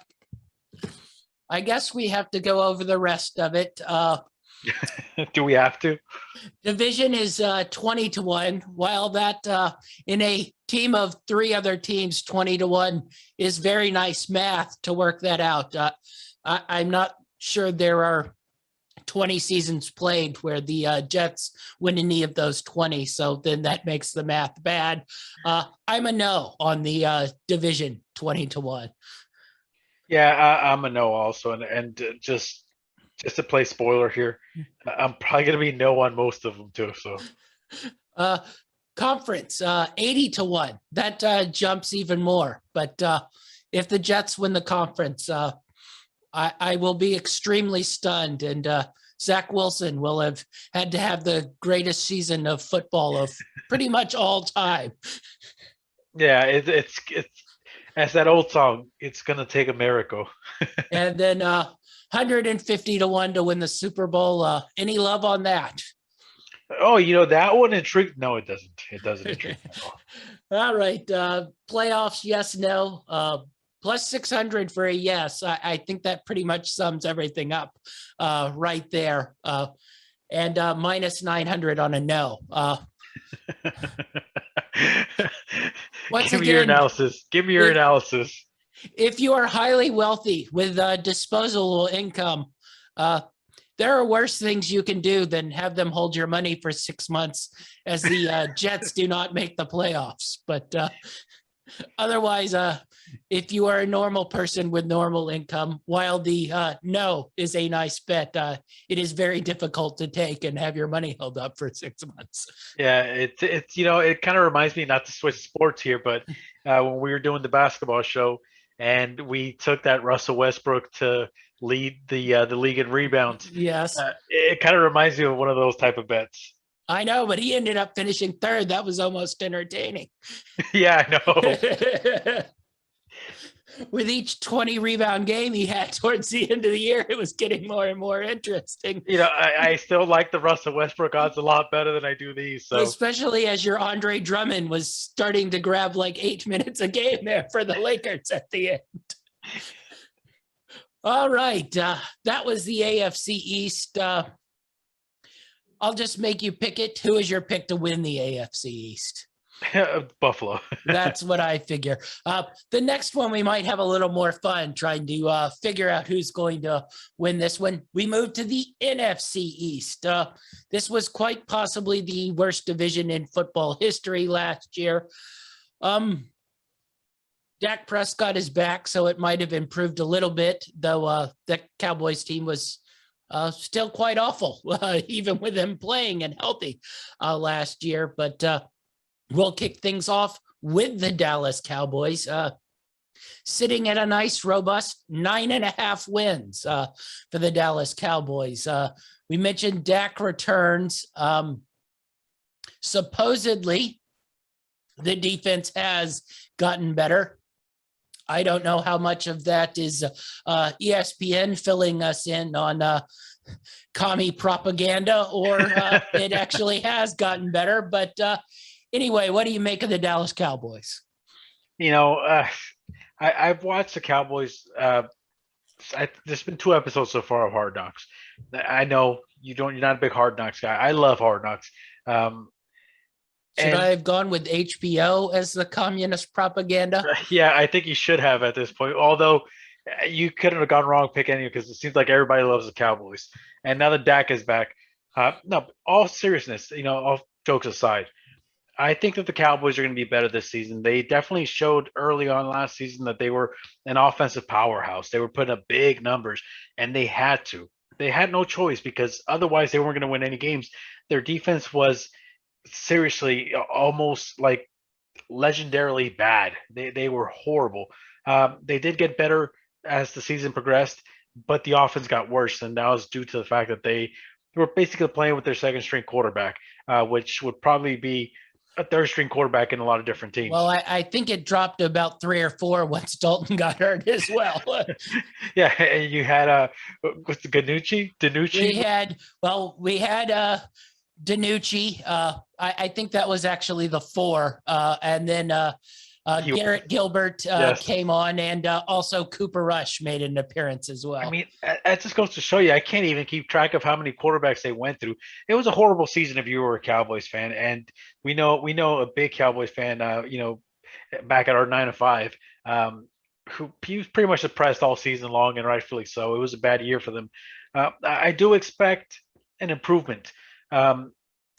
I guess we have to go over the rest of it. Do we have to? Division is 20-1, while that in a team of 3 other teams, 20-1 is very nice math to work that out. I'm not sure there are 20 seasons played where the Jets win any of those 20, so then that makes the math bad. I'm a no on the division 20-1. Yeah, I'm a no also, and just to play spoiler here, I'm probably going to be no on most of them too. So, conference 80-1. That jumps even more. But if the Jets win the conference, I will be extremely stunned, and Zach Wilson will have had to have the greatest season of football of pretty much all time. Yeah, it's as that old song, it's going to take a miracle. And then 150-1 to win the Super Bowl. Any love on that? Oh, that one intrigued. No, it doesn't. It doesn't intrigue me at all. All right. Playoffs, yes, no. Plus 600 for a yes. I think that pretty much sums everything up right there. And minus 900 on a no. Give me your analysis. Give me your analysis. If you are highly wealthy with disposable income, there are worse things you can do than have them hold your money for 6 months as the Jets do not make the playoffs. But Otherwise, if you are a normal person with normal income, while the no is a nice bet, it is very difficult to take and have your money held up for 6 months. Yeah, it's it kind of reminds me, not to switch sports here, but when we were doing the basketball show and we took that Russell Westbrook to lead the league in rebounds, Yes, it kind of reminds me of one of those type of bets. I know, but he ended up finishing third. That was almost entertaining. Yeah, I know. With each 20 rebound game he had towards the end of the year, it was getting more and more interesting. I still like the Russell Westbrook odds a lot better than I do these. So especially as your Andre Drummond was starting to grab like 8 minutes a game there for the Lakers at the end. All right, that was the AFC East. I'll just make you pick it. Who is your pick to win the AFC East? Buffalo. That's what I figure. The next one, we might have a little more fun trying to figure out who's going to win this one. We moved to the NFC East. This was quite possibly the worst division in football history last year. Dak Prescott is back, so it might have improved a little bit, though the Cowboys team was still quite awful, even with him playing and healthy last year. But we'll kick things off with the Dallas Cowboys, sitting at a nice, robust 9.5 wins for the Dallas Cowboys. We mentioned Dak returns. Supposedly, the defense has gotten better. I don't know how much of that is ESPN filling us in on commie propaganda, or it actually has gotten better. But anyway, what do you make of the Dallas Cowboys? I've watched the Cowboys. There's been 2 episodes so far of Hard Knocks. I know you're not a big Hard Knocks guy. I love Hard Knocks. Should I have gone with HBO as the communist propaganda? Yeah, I think you should have at this point. Although you couldn't have gone wrong picking any, because it seems like everybody loves the Cowboys. And now that Dak is back, no, all seriousness, all jokes aside, I think that the Cowboys are going to be better this season. They definitely showed early on last season that they were an offensive powerhouse. They were putting up big numbers, and they had to. They had no choice, because otherwise they weren't going to win any games. Their defense was seriously almost like legendarily bad. They were horrible. They did get better as the season progressed, but the offense got worse, and that was due to the fact that they were basically playing with their second string quarterback, which would probably be a third string quarterback in a lot of different teams. Well, I think it dropped to about 3 or 4 once Dalton got hurt as well. Yeah, and you had what's the Danucci? We had Danucci. I think that was actually the 4. And then Garrett Gilbert yes. came on, and also Cooper Rush made an appearance as well. I mean, that just goes to show you, I can't even keep track of how many quarterbacks they went through. It was a horrible season if you were a Cowboys fan. And we know a big Cowboys fan, back at our 9 to 5, who he was pretty much depressed all season long, and rightfully so. It was a bad year for them. I do expect an improvement.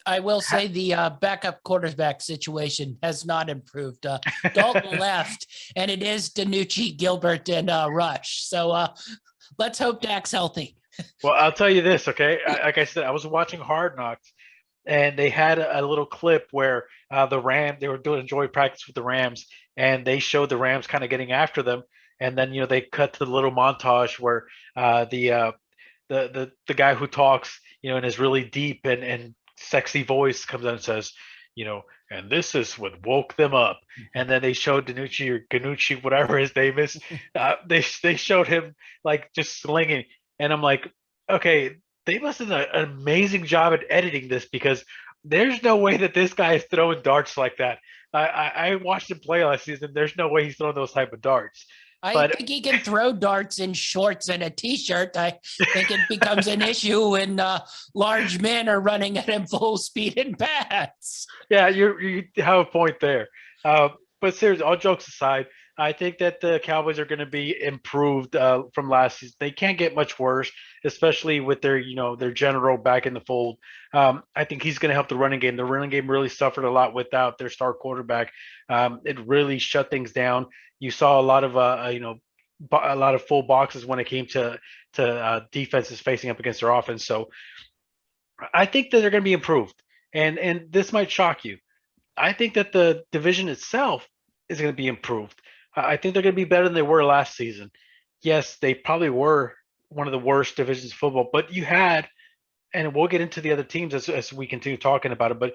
I will say the backup quarterback situation has not improved. Dalton left, and it is Danucci, Gilbert, and Rush. So let's hope Dak's healthy. Well, I'll tell you this, okay? Like I said, I was watching Hard Knocks, and they had a little clip where they were doing joint practice with the Rams, and they showed the Rams kind of getting after them, and then they cut to the little montage where the guy who talks, in his really deep and sexy voice comes out and says, and this is what woke them up. And then they showed Danucci or Ganucci, whatever his name is. They showed him like just slinging, and I'm like, okay, they must have done an amazing job at editing this, because there's no way that this guy is throwing darts like that. I watched him play last season. There's no way he's throwing those type of darts. I think he can throw darts in shorts and a T-shirt. I think it becomes an issue when large men are running at him full speed in pads. Yeah, you have a point there. But seriously, all jokes aside, I think that the Cowboys are going to be improved from last season. They can't get much worse. especially with their their general back in the fold. I think he's going to help the running game. The running game really suffered a lot without their star quarterback. It really shut things down. You saw a lot of a lot of full boxes when it came to defenses facing up against their offense. So I think that they're going to be improved, and this might shock you. I think that the division itself is going to be improved. I think they're going to be better than they were last season. Yes, they probably were one of the worst divisions of football, but you had, and we'll get into the other teams as we continue talking about it, but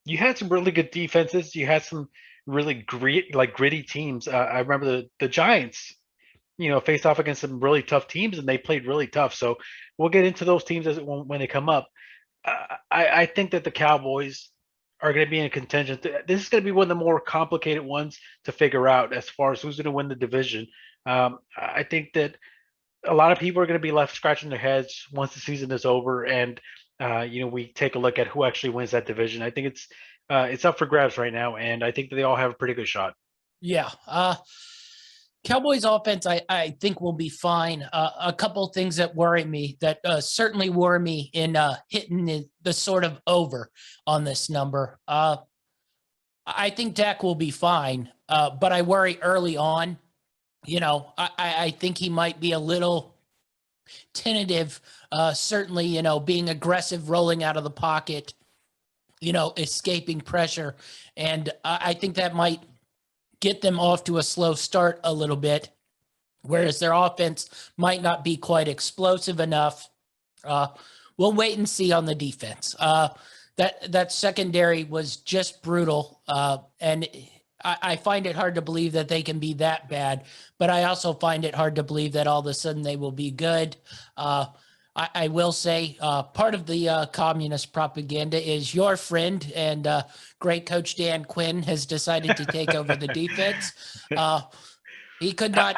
you had some really good defenses. You had some really gritty teams. I remember the Giants, faced off against some really tough teams, and they played really tough. So we'll get into those teams when they come up. I think that the Cowboys are going to be in contention. This is going to be one of the more complicated ones to figure out as far as who's going to win the division. I think that a lot of people are going to be left scratching their heads once the season is over, and we take a look at who actually wins that division. I think it's up for grabs right now, and I think that they all have a pretty good shot. Yeah. Cowboys offense, I think will be fine. A couple things that worry me, that certainly worry me in hitting the sort of over on this number. I think Dak will be fine, but I worry early on. I think he might be a little tentative, certainly, being aggressive, rolling out of the pocket, escaping pressure. And I think that might get them off to a slow start a little bit, whereas their offense might not be quite explosive enough. We'll wait and see on the defense. That secondary was just brutal, and I find it hard to believe that they can be that bad, but I also find it hard to believe that all of a sudden they will be good. I will say part of the communist propaganda is your friend and great coach Dan Quinn has decided to take over the defense. He could not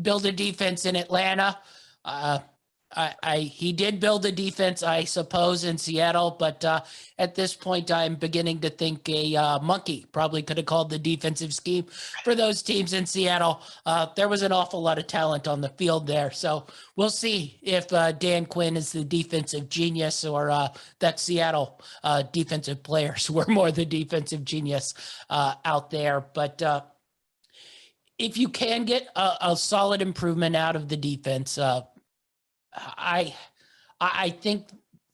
build a defense in Atlanta. He did build a defense, I suppose, in Seattle, but at this point, I'm beginning to think a monkey probably could have called the defensive scheme for those teams in Seattle. There was an awful lot of talent on the field there, so we'll see if Dan Quinn is the defensive genius or that Seattle defensive players were more the defensive genius out there. But if you can get a solid improvement out of the defense, I think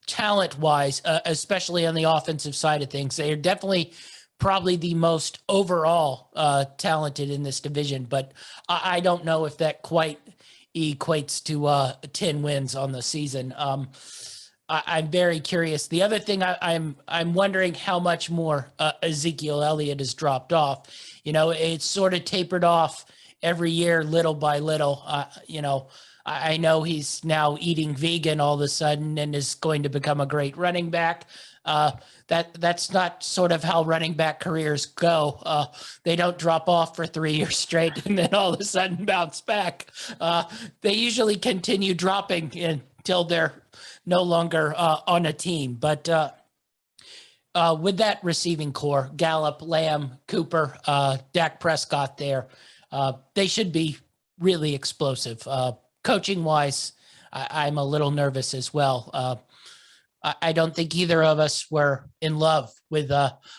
talent-wise, especially on the offensive side of things, they are definitely probably the most overall talented in this division. But I don't know if that quite equates to 10 wins on the season. I'm very curious. The other thing I'm wondering how much more Ezekiel Elliott has dropped off. It's sort of tapered off every year, little by little. I know he's now eating vegan all of a sudden and is going to become a great running back. That's not sort of how running back careers go. They don't drop off for 3 years straight and then all of a sudden bounce back. They usually continue dropping until they're no longer on a team. But with that receiving core, Gallup, Lamb, Cooper, Dak Prescott there, they should be really explosive. Coaching wise, I'm a little nervous as well. I don't think either of us were in love with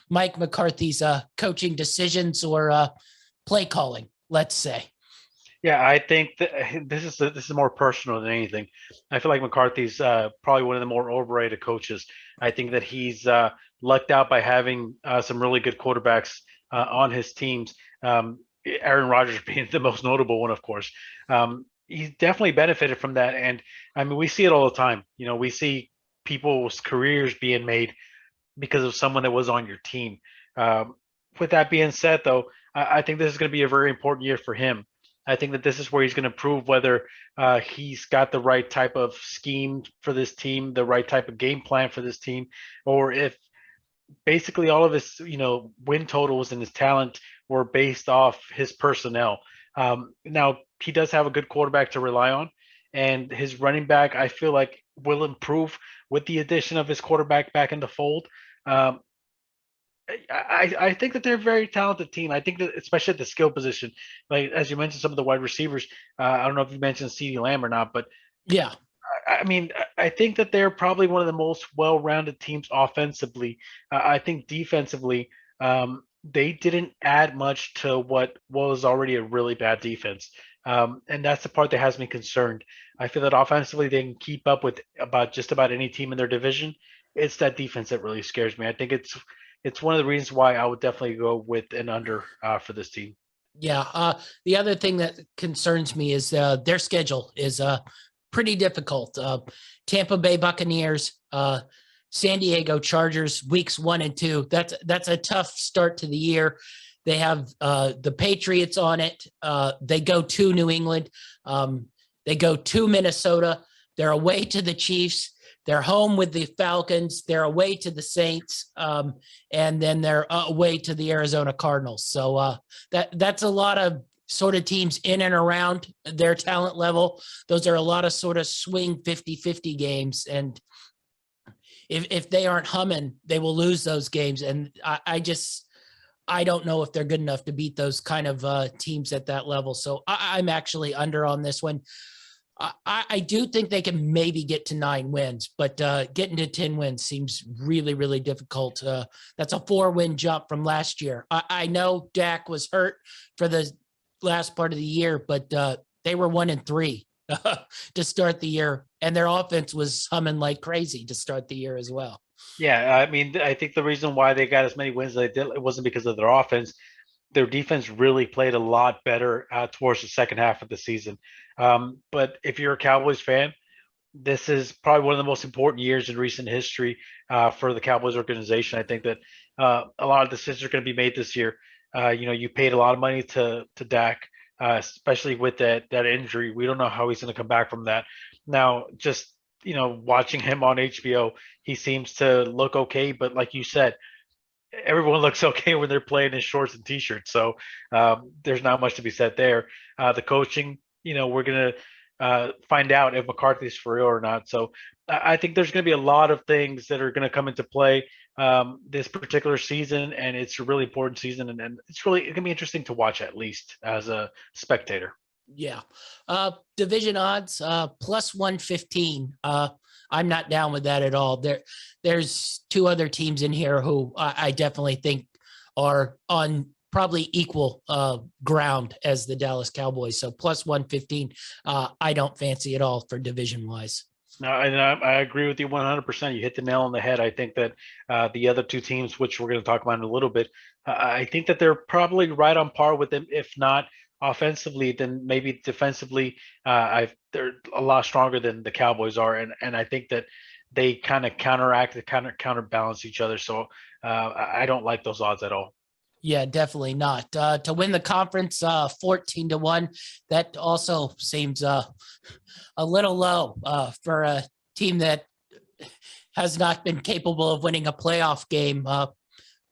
Mike McCarthy's coaching decisions or play calling, let's say. Yeah, I think that this is more personal than anything. I feel like McCarthy's probably one of the more overrated coaches. I think that he's lucked out by having some really good quarterbacks on his teams. Aaron Rodgers being the most notable one, of course. He's definitely benefited from that. And I mean, we see it all the time. We see people's careers being made because of someone that was on your team. With that being said, though, I think this is going to be a very important year for him. I think that this is where he's going to prove whether he's got the right type of scheme for this team, the right type of game plan for this team, or if basically all of his, win totals and his talent were based off his personnel. Now, he does have a good quarterback to rely on, and his running back, I feel like, will improve with the addition of his quarterback back in the fold. I think that they're a very talented team. I think that especially at the skill position, like as you mentioned, some of the wide receivers. I don't know if you mentioned CeeDee Lamb or not, but yeah, I mean, I think that they're probably one of the most well-rounded teams offensively. I think defensively, they didn't add much to what was already a really bad defense. And that's the part that has me concerned. I feel that offensively they can keep up with just about any team in their division. It's that defense that really scares me. I think it's one of the reasons why I would definitely go with an under for this team. Yeah. The other thing that concerns me is their schedule is pretty difficult. Tampa Bay Buccaneers, San Diego Chargers, weeks 1 and 2. That's a tough start to the year. They have the Patriots on it. They go to New England. They go to Minnesota. They're away to the Chiefs. They're home with the Falcons. They're away to the Saints, and then they're away to the Arizona Cardinals. So that's a lot of sort of teams in and around their talent level. Those are a lot of sort of swing 50-50 games. And if they aren't humming, they will lose those games. And I don't know if they're good enough to beat those kind of teams at that level. So I'm actually under on this one. I do think they can maybe get to 9 wins, but getting to 10 wins seems really, really difficult. That's a 4-win jump from last year. I know Dak was hurt for the last part of the year, but they were 1-3 to start the year, and their offense was humming like crazy to start the year as well. Yeah, I mean, I think the reason why they got as many wins as they did, it wasn't because of their offense. Their defense really played a lot better towards the second half of the season. But if you're a Cowboys fan, this is probably one of the most important years in recent history for the Cowboys organization. I think that a lot of decisions are going to be made this year. You paid a lot of money to Dak, especially with that injury. We don't know how he's going to come back from that. Now, just watching him on HBO, he seems to look okay. But like you said, everyone looks okay when they're playing in shorts and t-shirts. So there's not much to be said there. The coaching, we're going to find out if McCarthy's for real or not. So I think there's going to be a lot of things that are going to come into play this particular season, and it's a really important season, and it's going to be interesting to watch, at least as a spectator. Yeah. Division odds, plus 115. I'm not down with that at all. There's 2 other teams in here who I definitely think are on probably equal ground as the Dallas Cowboys. So plus 115, I don't fancy at all for division wise. No, and I agree with you 100%. You hit the nail on the head. I think that the other 2 teams, which we're going to talk about in a little bit, I think that they're probably right on par with them, if not offensively, then maybe defensively. They're a lot stronger than the Cowboys are, and I think that they kind of counterbalance each other. So I don't like those odds at all. Yeah, definitely not. To win the conference 14-1, that also seems a little low for a team that has not been capable of winning a playoff game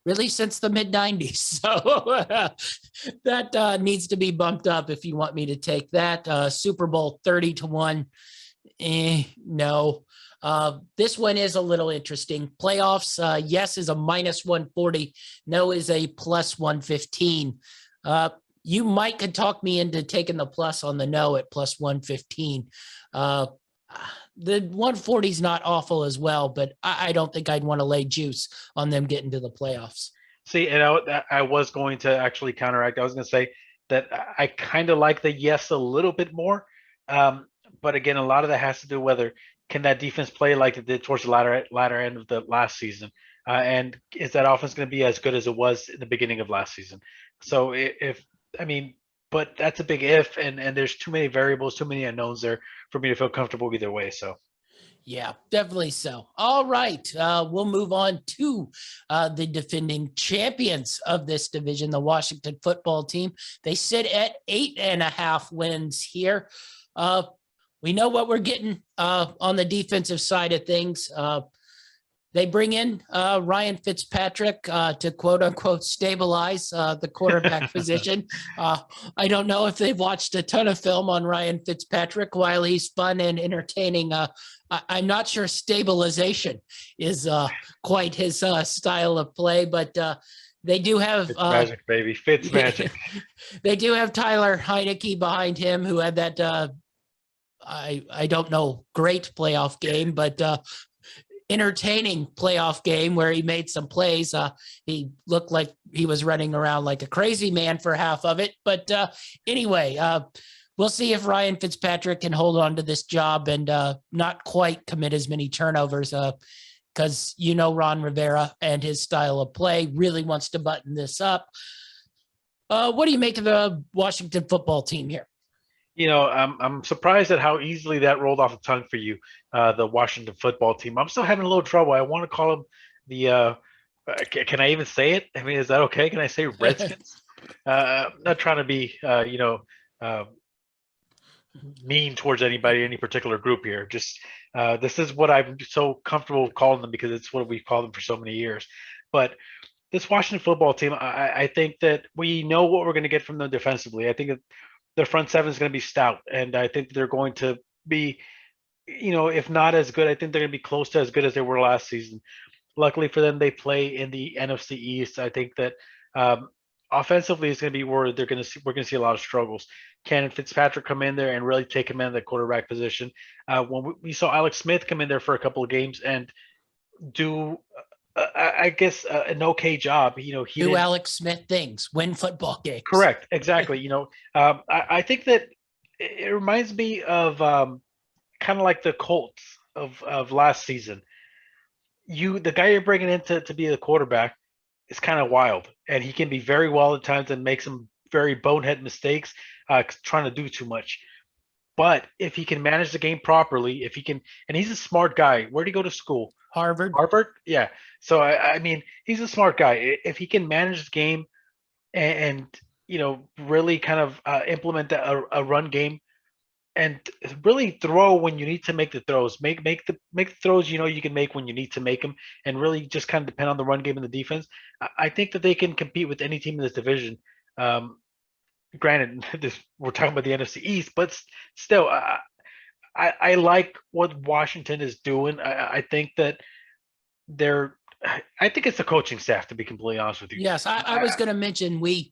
really since the mid-90s. So that needs to be bumped up if you want me to take that. Super Bowl 30-1. No. This one is a little interesting. Playoffs, yes, is a minus 140. No is a plus 115. You might could talk me into taking the plus on the no at plus 115. The 140 is not awful as well, but I don't think I'd want to lay juice on them getting to the playoffs. See, and I was going to actually counteract. I was going to say that I kind of like the yes a little bit more. But again, a lot of that has to do whether can that defense play like it did towards the latter end of the last season, and is that offense going to be as good as it was in the beginning of last season? So but that's a big if, and there's too many variables, too many unknowns there for me to feel comfortable either way. So. Yeah, definitely so. All right. We'll move on to the defending champions of this division, the Washington football team. They sit at 8.5 wins here. We know what we're getting on the defensive side of things. They bring in Ryan Fitzpatrick to quote unquote stabilize the quarterback position. I don't know if they've watched a ton of film on Ryan Fitzpatrick. While he's fun and entertaining, I'm not sure stabilization is quite his style of play, but they do have magic, baby. Fitz magic. They do have Tyler Heineke behind him, who had that I don't know, great playoff game, but entertaining playoff game where he made some plays. He looked like he was running around like a crazy man for half of it. But anyway, we'll see if Ryan Fitzpatrick can hold on to this job and not quite commit as many turnovers because, Ron Rivera and his style of play really wants to button this up. What do you make of the Washington football team here? I'm surprised at how easily that rolled off the tongue for you, the Washington football team. I'm still having a little trouble. I want to call them the. Can I even say it? I mean, is that okay? Can I say Redskins? I'm not trying to be, mean towards anybody, any particular group here. Just this is what I'm so comfortable calling them because it's what we've called them for so many years. But this Washington football team, I think that we know what we're going to get from them defensively. I think that their front seven is going to be stout, and I think they're going to be, if not as good, I think they're going to be close to as good as they were last season. Luckily for them, they play in the NFC East. I think that offensively is going to be where we're going to see a lot of struggles. Can Fitzpatrick come in there and really take command of the quarterback position? When we saw Alex Smith come in there for a couple of games and do, I guess, an okay job. Do Alex Smith things, win football games. Correct, exactly. I think that it reminds me of kind of like the Colts of last season. The guy you're bringing in to be the quarterback is kind of wild, and he can be very wild at times and make some very bonehead mistakes, trying to do too much. But if he can manage the game properly, if he can, and he's a smart guy. Where'd he go to school? Harvard. Yeah. So I mean, he's a smart guy. If he can manage the game and really kind of implement a run game and really throw when you need to make the throws, make the throws you can make when you need to make them, and really just kind of depend on the run game and the defense. I think that they can compete with any team in this division. Granted, we're talking about the NFC East, but still, I like what Washington is doing. I think that I think it's the coaching staff, to be completely honest with you. Yes, I was going to mention we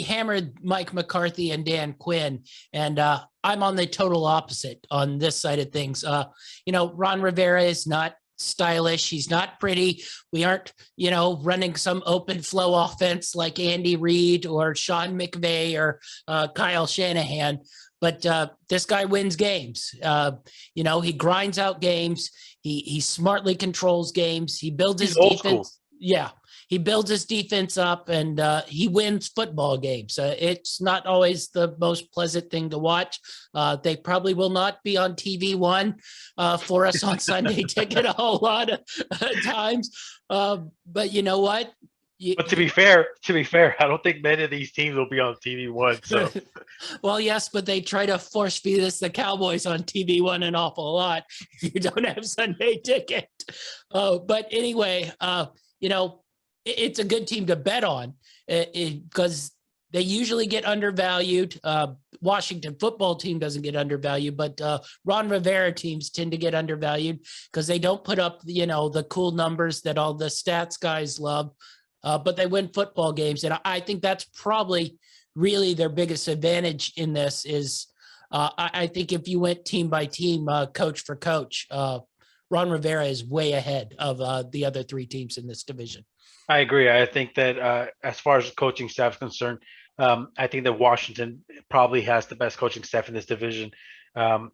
hammered Mike McCarthy and Dan Quinn, and I'm on the total opposite on this side of things. Ron Rivera is not stylish. He's not pretty. We aren't, running some open flow offense like Andy Reid or Sean McVay or Kyle Shanahan. But this guy wins games. He grinds out games. He smartly controls games. He builds his defense. Yeah, he builds his defense up, and he wins football games. It's not always the most pleasant thing to watch. They probably will not be on TV One for us on Sunday Ticket a whole lot of times. But you know what? But to be fair, I don't think many of these teams will be on TV One. So, well, yes, but they try to force feed us the Cowboys on TV One an awful lot if you don't have Sunday Ticket. But anyway, it's a good team to bet on because they usually get undervalued. Washington football team doesn't get undervalued, but Ron Rivera teams tend to get undervalued because they don't put up, the cool numbers that all the stats guys love. But they win football games. And I think that's probably really their biggest advantage in this is I think if you went team by team, coach for coach, Ron Rivera is way ahead of the other three teams in this division. I agree. I think that as far as the coaching staff is concerned, I think that Washington probably has the best coaching staff in this division. And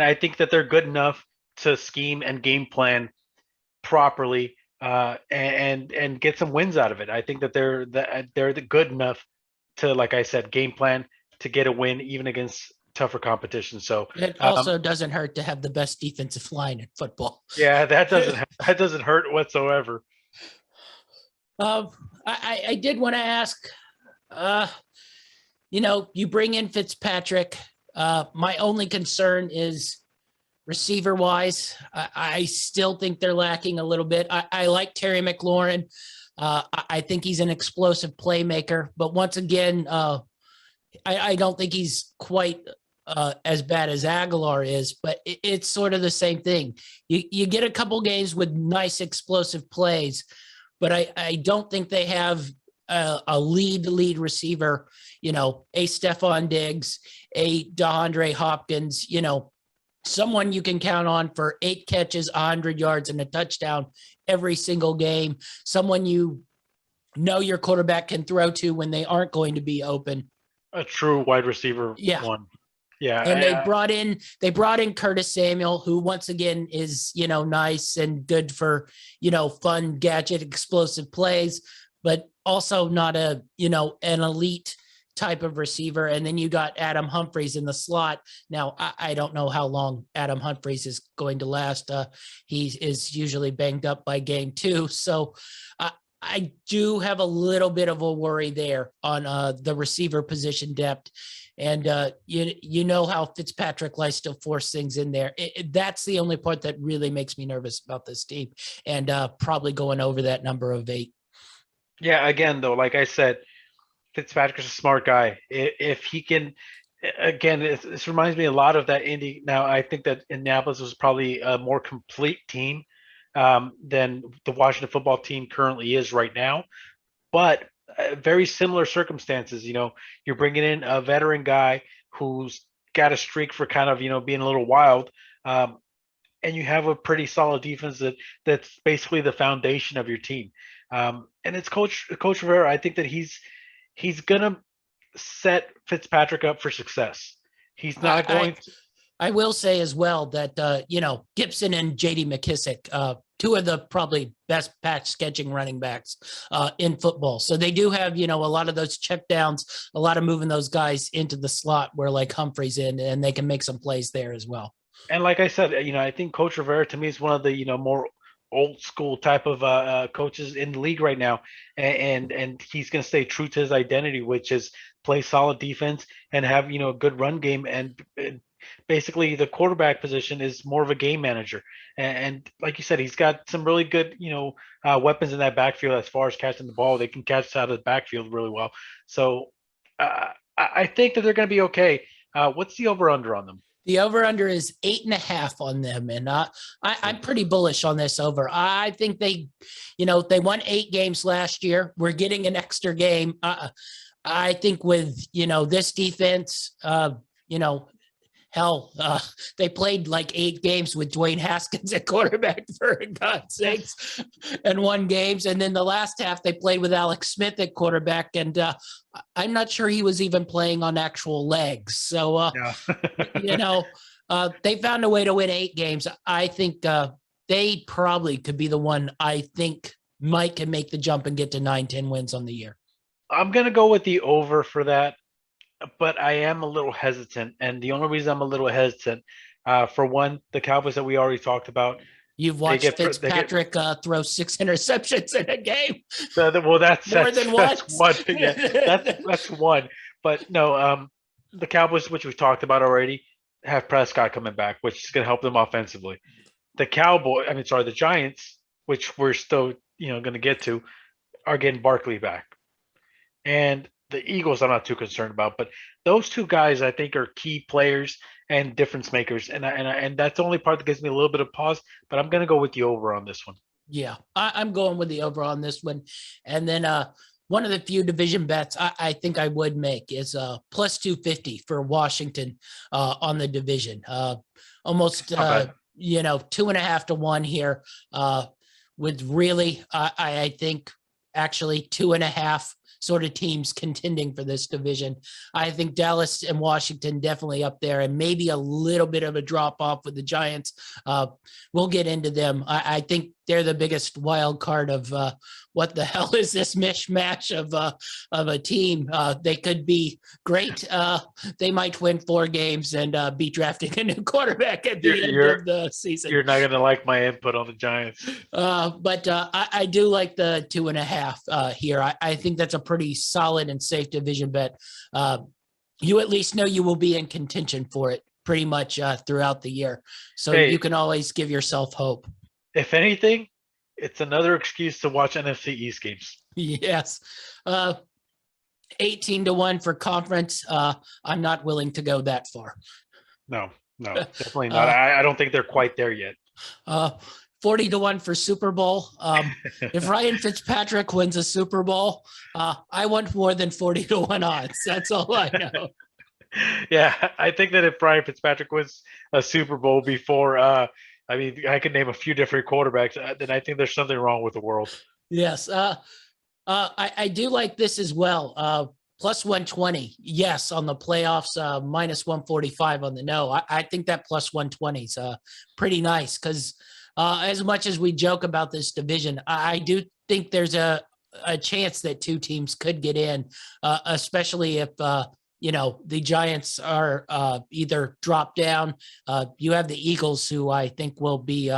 I think that they're good enough to scheme and game plan properly and get some wins out of it. I think that they're good enough to, like I said, game plan to get a win even against tougher competition. So it also doesn't hurt to have the best defensive line in football. Yeah, that doesn't hurt whatsoever. I did want to ask, you bring in Fitzpatrick. My only concern is receiver wise. I still think they're lacking a little bit. I like Terry McLaurin. I think he's an explosive playmaker, but once again, I don't think he's quite as bad as Aguilar is, but it's sort of the same thing. You get a couple games with nice explosive plays, but I don't think they have a lead receiver, a Stephon Diggs, a DeAndre Hopkins, someone you can count on for 8 catches, 100 yards, and a touchdown every single game. Someone you know your quarterback can throw to when they aren't going to be open. A true wide receiver one. Yeah. And they brought in Curtis Samuel, who once again is, nice and good for, fun, gadget, explosive plays, but also not an elite type of receiver. And then you got Adam Humphries in the slot. Now, I don't know how long Adam Humphries is going to last. He is usually banged up by game 2. So I do have a little bit of a worry there on the receiver position depth. And you know how Fitzpatrick likes to force things in there. That's the only part that really makes me nervous about this team, and probably going over that number of 8. Yeah, again, though, like I said, Fitzpatrick's a smart guy. If he can, again, this reminds me a lot of that Indy. Now, I think that Indianapolis was probably a more complete team than the Washington football team currently is right now. But very similar circumstances. You're bringing in a veteran guy who's got a streak for kind of, being a little wild. And you have a pretty solid defense that's basically the foundation of your team. And it's Coach Rivera. I think that he's going to set Fitzpatrick up for success. He's not going to. I will say as well that, Gibson and J.D. McKissick, 2 of the probably best patch sketching running backs in football. So they do have, a lot of those check downs, a lot of moving those guys into the slot where like Humphreys in, and they can make some plays there as well. And like I said, I think Coach Rivera to me is one of the, more old school type of coaches in the league right now. And he's going to stay true to his identity, which is play solid defense and have, a good run game. And basically the quarterback position is more of a game manager. And like you said, he's got some really good, weapons in that backfield as far as catching the ball. They can catch out of the backfield really well. So I think that they're going to be okay. What's the over-under on them? The over-under is 8.5 on them. And I'm pretty bullish on this over. I think they won 8 games last year. We're getting an extra game. I think with, this defense, they played like 8 games with Dwayne Haskins at quarterback, for God's sakes, and won games. And then the last half they played with Alex Smith at quarterback. And I'm not sure he was even playing on actual legs. So, they found a way to win 8 games. I think they probably could be the one I think Mike can make the jump and get to 9-10 wins on the year. I'm going to go with the over for that. But I am a little hesitant, and the only reason I'm a little hesitant, for one, the Cowboys that we already talked about. You've watched Fitzpatrick throw 6 interceptions in a game. That's more than once. That's one. Yeah, that's one. But no, the Cowboys, which we've talked about already, have Prescott coming back, which is going to help them offensively. The Giants, which we're still going to get to, are getting Barkley back, and the Eagles I'm not too concerned about, but those 2 guys I think are key players and difference makers, and that's the only part that gives me a little bit of pause. But I'm going to go with the over on this one. Yeah, I'm going with the over on this one, and then one of the few division bets I think I would make is plus 250 for Washington on the division, almost 2.5 to 1 here, with really I think actually 2.5 sort of teams contending for this division. I think Dallas and Washington definitely up there, and maybe a little bit of a drop off with the Giants. We'll get into them. I think they're the biggest wild card of what the hell is this mishmash of a team. They could be great. They might win 4 games and be drafting a new quarterback at the end of the season. You're not going to like my input on the Giants. But I do like the 2.5 here. I think that's a pretty solid and safe division bet. You at least know you will be in contention for it pretty much throughout the year. So you can always give yourself hope. If anything, it's another excuse to watch NFC East games. Yes. 18 to 1 for conference. I'm not willing to go that far. No, definitely not. I don't think they're quite there yet. 40 to 1 for Super Bowl. If Ryan Fitzpatrick wins a Super Bowl, I want more than 40 to 1 odds. That's all I know. Yeah, I think that if Brian Fitzpatrick wins a Super Bowl before, I mean, I could name a few different quarterbacks, then I think there's something wrong with the world. Yes. I do like this as well. Plus 120, yes, on the playoffs, minus 145 on the no. I think that plus 120 is pretty nice because as much as we joke about this division, I do think there's a chance that two teams could get in, especially if the Giants are either drop down. You have the Eagles, who I think will be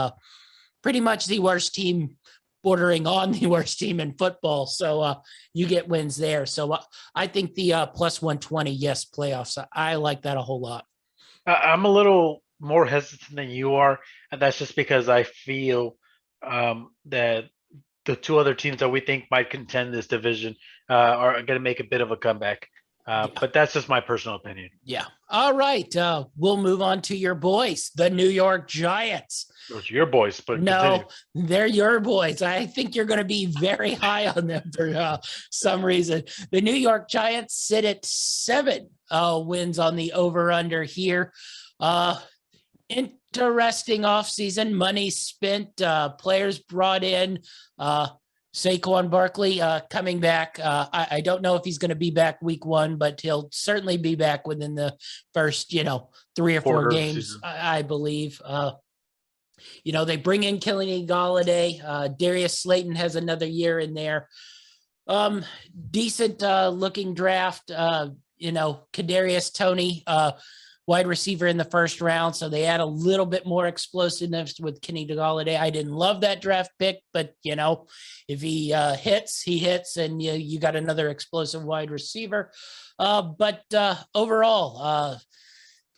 pretty much the worst team, bordering on the worst team in football. So you get wins there. So I think the plus 120, yes, playoffs. I like that a whole lot. I'm a little more hesitant than you are, and that's just because I feel that the two other teams that we think might contend this division are going to make a bit of a comeback. Yeah. But that's just my personal opinion. Yeah. All right. We'll move on to your boys, the New York Giants. Those are your boys, but No, continue. they're your boys. I think you're going to be very high on them for some reason. The New York Giants sit at 7 wins on the over-under here. Interesting offseason, money spent, players brought in. Saquon Barkley coming back. I don't know if he's going to be back week 1, but he'll certainly be back within the first, 3 or 4 Quarter of the games, season. I believe. They bring in Kenny Galladay. Darius Slayton has another year in there. Decent looking draft. Kadarius Toney, wide receiver in the first round. So they add a little bit more explosiveness with Kenny Galladay. I didn't love that draft pick, but if he hits, he hits, and you got another explosive wide receiver. But overall,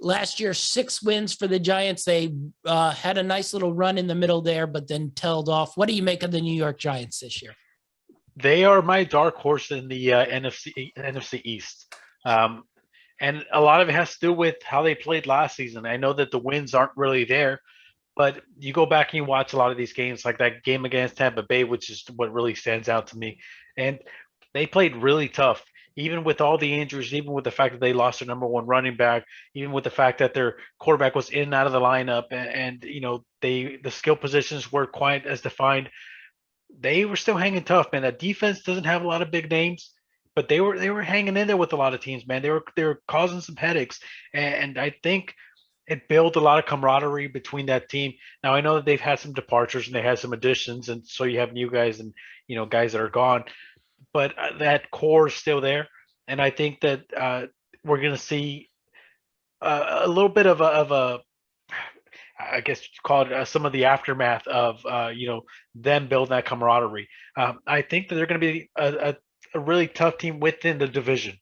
last year, 6 wins for the Giants. They had a nice little run in the middle there, but then tailed off. What do you make of the New York Giants this year? They are my dark horse in the NFC East. And a lot of it has to do with how they played last season. I know that the wins aren't really there, but you go back and you watch a lot of these games, like that game against Tampa Bay, which is what really stands out to me. And they played really tough, even with all the injuries, even with the fact that they lost their number one running back, even with the fact that their quarterback was in and out of the lineup, and the skill positions weren't quite as defined. They were still hanging tough, man. That defense doesn't have a lot of big names, but they were hanging in there with a lot of teams, man. They were causing some headaches, and I think it built a lot of camaraderie between that team. Now I know that they've had some departures and they had some additions, and so you have new guys and guys that are gone, but that core is still there, and I think that we're going to see a little bit of a I guess you call it some of the aftermath of them building that camaraderie. I think that they're going to be a really tough team within the division,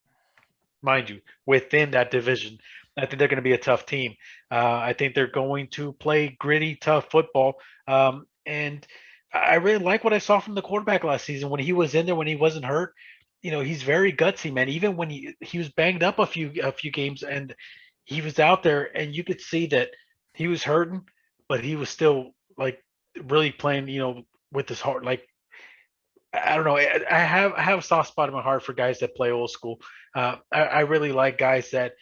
mind you, within that division. I think they're going to be a tough team. I think they're going to play gritty, tough football. And I really like what I saw from the quarterback last season when he was in there, when he wasn't hurt. He's very gutsy, man. Even when he was banged up a few games, and he was out there, and you could see that he was hurting, but he was still like really playing, with his heart. Like, I don't know. I have a soft spot in my heart for guys that play old school. I really like guys that,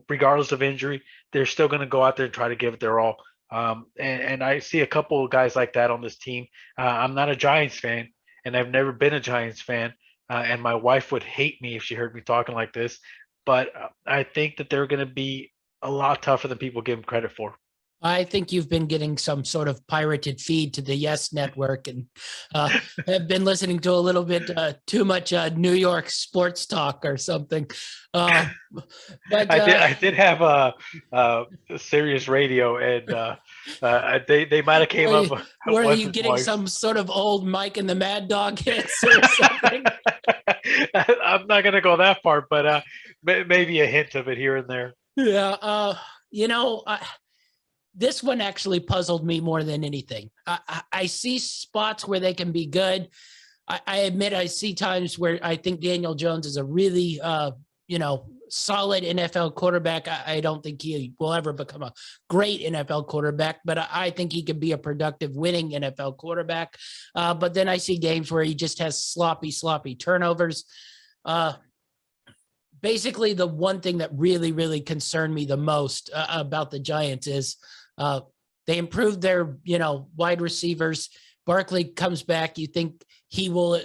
regardless of injury, they're still going to go out there and try to give it their all. And I see a couple of guys like that on this team. I'm not a Giants fan, and I've never been a Giants fan. And my wife would hate me if she heard me talking like this. But I think that they're going to be a lot tougher than people give them credit for. I think you've been getting some sort of pirated feed to the Yes Network, and have been listening to a little bit too much New York sports talk or something. But I did have a Sirius radio, and they might have came up. Were once you or getting twice. some sort of old Mike and the Mad Dog hits or something? I'm not gonna go that far, but maybe a hint of it here and there. Yeah, this one actually puzzled me more than anything. I see spots where they can be good. I admit I see times where I think Daniel Jones is a really, solid NFL quarterback. I don't think he will ever become a great NFL quarterback, but I think he could be a productive, winning NFL quarterback. But then I see games where he just has sloppy turnovers. basically the one thing that really, really concerned me the most about the Giants is they improved their, wide receivers. Barkley comes back. You think he will,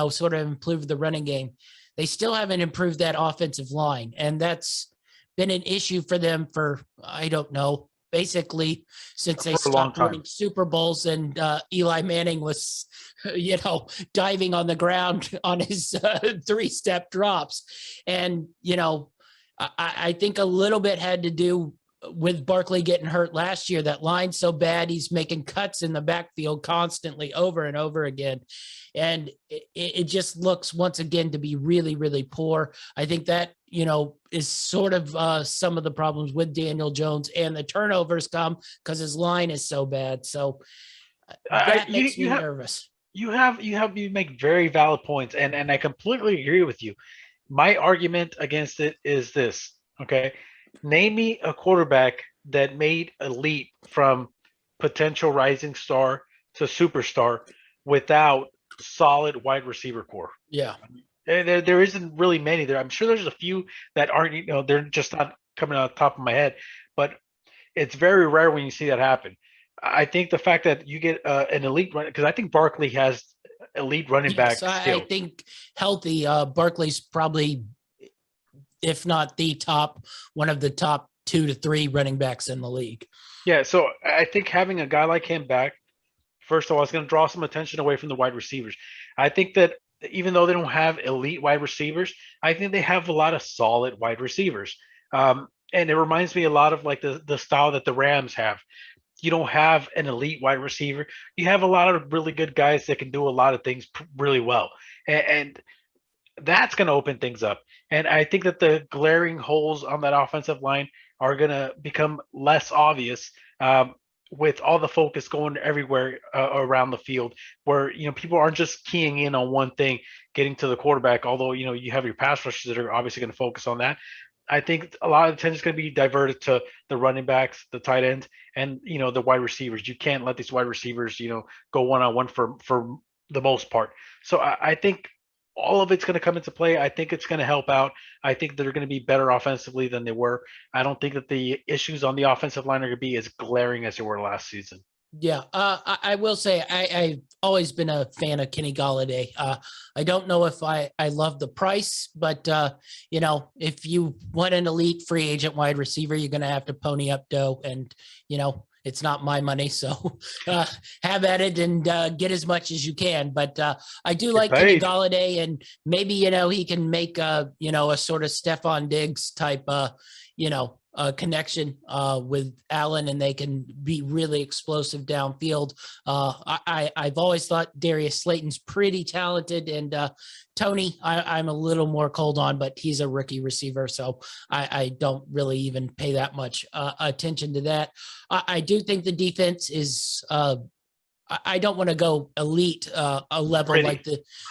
sort of improve the running game. They still haven't improved that offensive line. And that's been an issue for them for, I don't know, basically since they For a long stopped time. winning Super Bowls and Eli Manning was, diving on the ground on his 3-step drops. And, I think a little bit had to do with Barkley getting hurt last year. That line's so bad, he's making cuts in the backfield constantly over and over again. And it just looks once again to be really, really poor. I think that, is sort of some of the problems with Daniel Jones, and the turnovers come because his line is so bad. So that makes me nervous. You make very valid points, and I completely agree with you. My argument against it is this, okay? Name me a quarterback that made elite from potential rising star to superstar without solid wide receiver core. Yeah. There isn't really many there. I'm sure there's a few that aren't, they're just not coming out the top of my head, but it's very rare when you see that happen. I think the fact that you get an elite run, because I think Barkley has elite running back Yes, I skills. think healthy. Barkley's probably, if not the top, one of the top 2 to 3 running backs in the league. Yeah, so I think having a guy like him back, first of all, it's going to draw some attention away from the wide receivers. I think that even though they don't have elite wide receivers, I think they have a lot of solid wide receivers. And it reminds me a lot of like the style that the Rams have. You don't have an elite wide receiver. You have a lot of really good guys that can do a lot of things really well. And that's going to open things up. And I think that the glaring holes on that offensive line are going to become less obvious with all the focus going everywhere around the field, where people aren't just keying in on one thing, getting to the quarterback. Although you have your pass rushers that are obviously going to focus on that. I think a lot of attention is going to be diverted to the running backs, the tight ends, and the wide receivers. You can't let these wide receivers go one-on-one for the most part. So I think all of it's going to come into play. I think it's going to help out. I think they're going to be better offensively than they were. I don't think that the issues on the offensive line are going to be as glaring as they were last season. Yeah, I will say I've always been a fan of Kenny Golladay. I don't know if I love the price, but if you want an elite free agent wide receiver, you're going to have to pony up dough, and it's not my money, so have at it and get as much as you can. But I do like Kenny Golladay, and maybe he can make a sort of Stephon Diggs type connection with Allen, and they can be really explosive downfield. I've always thought Darius Slayton's pretty talented, and Tony, I'm a little more cold on, but he's a rookie receiver, so I don't really even pay that much attention to that. I do think the defense is I don't want to go elite a level Gritty.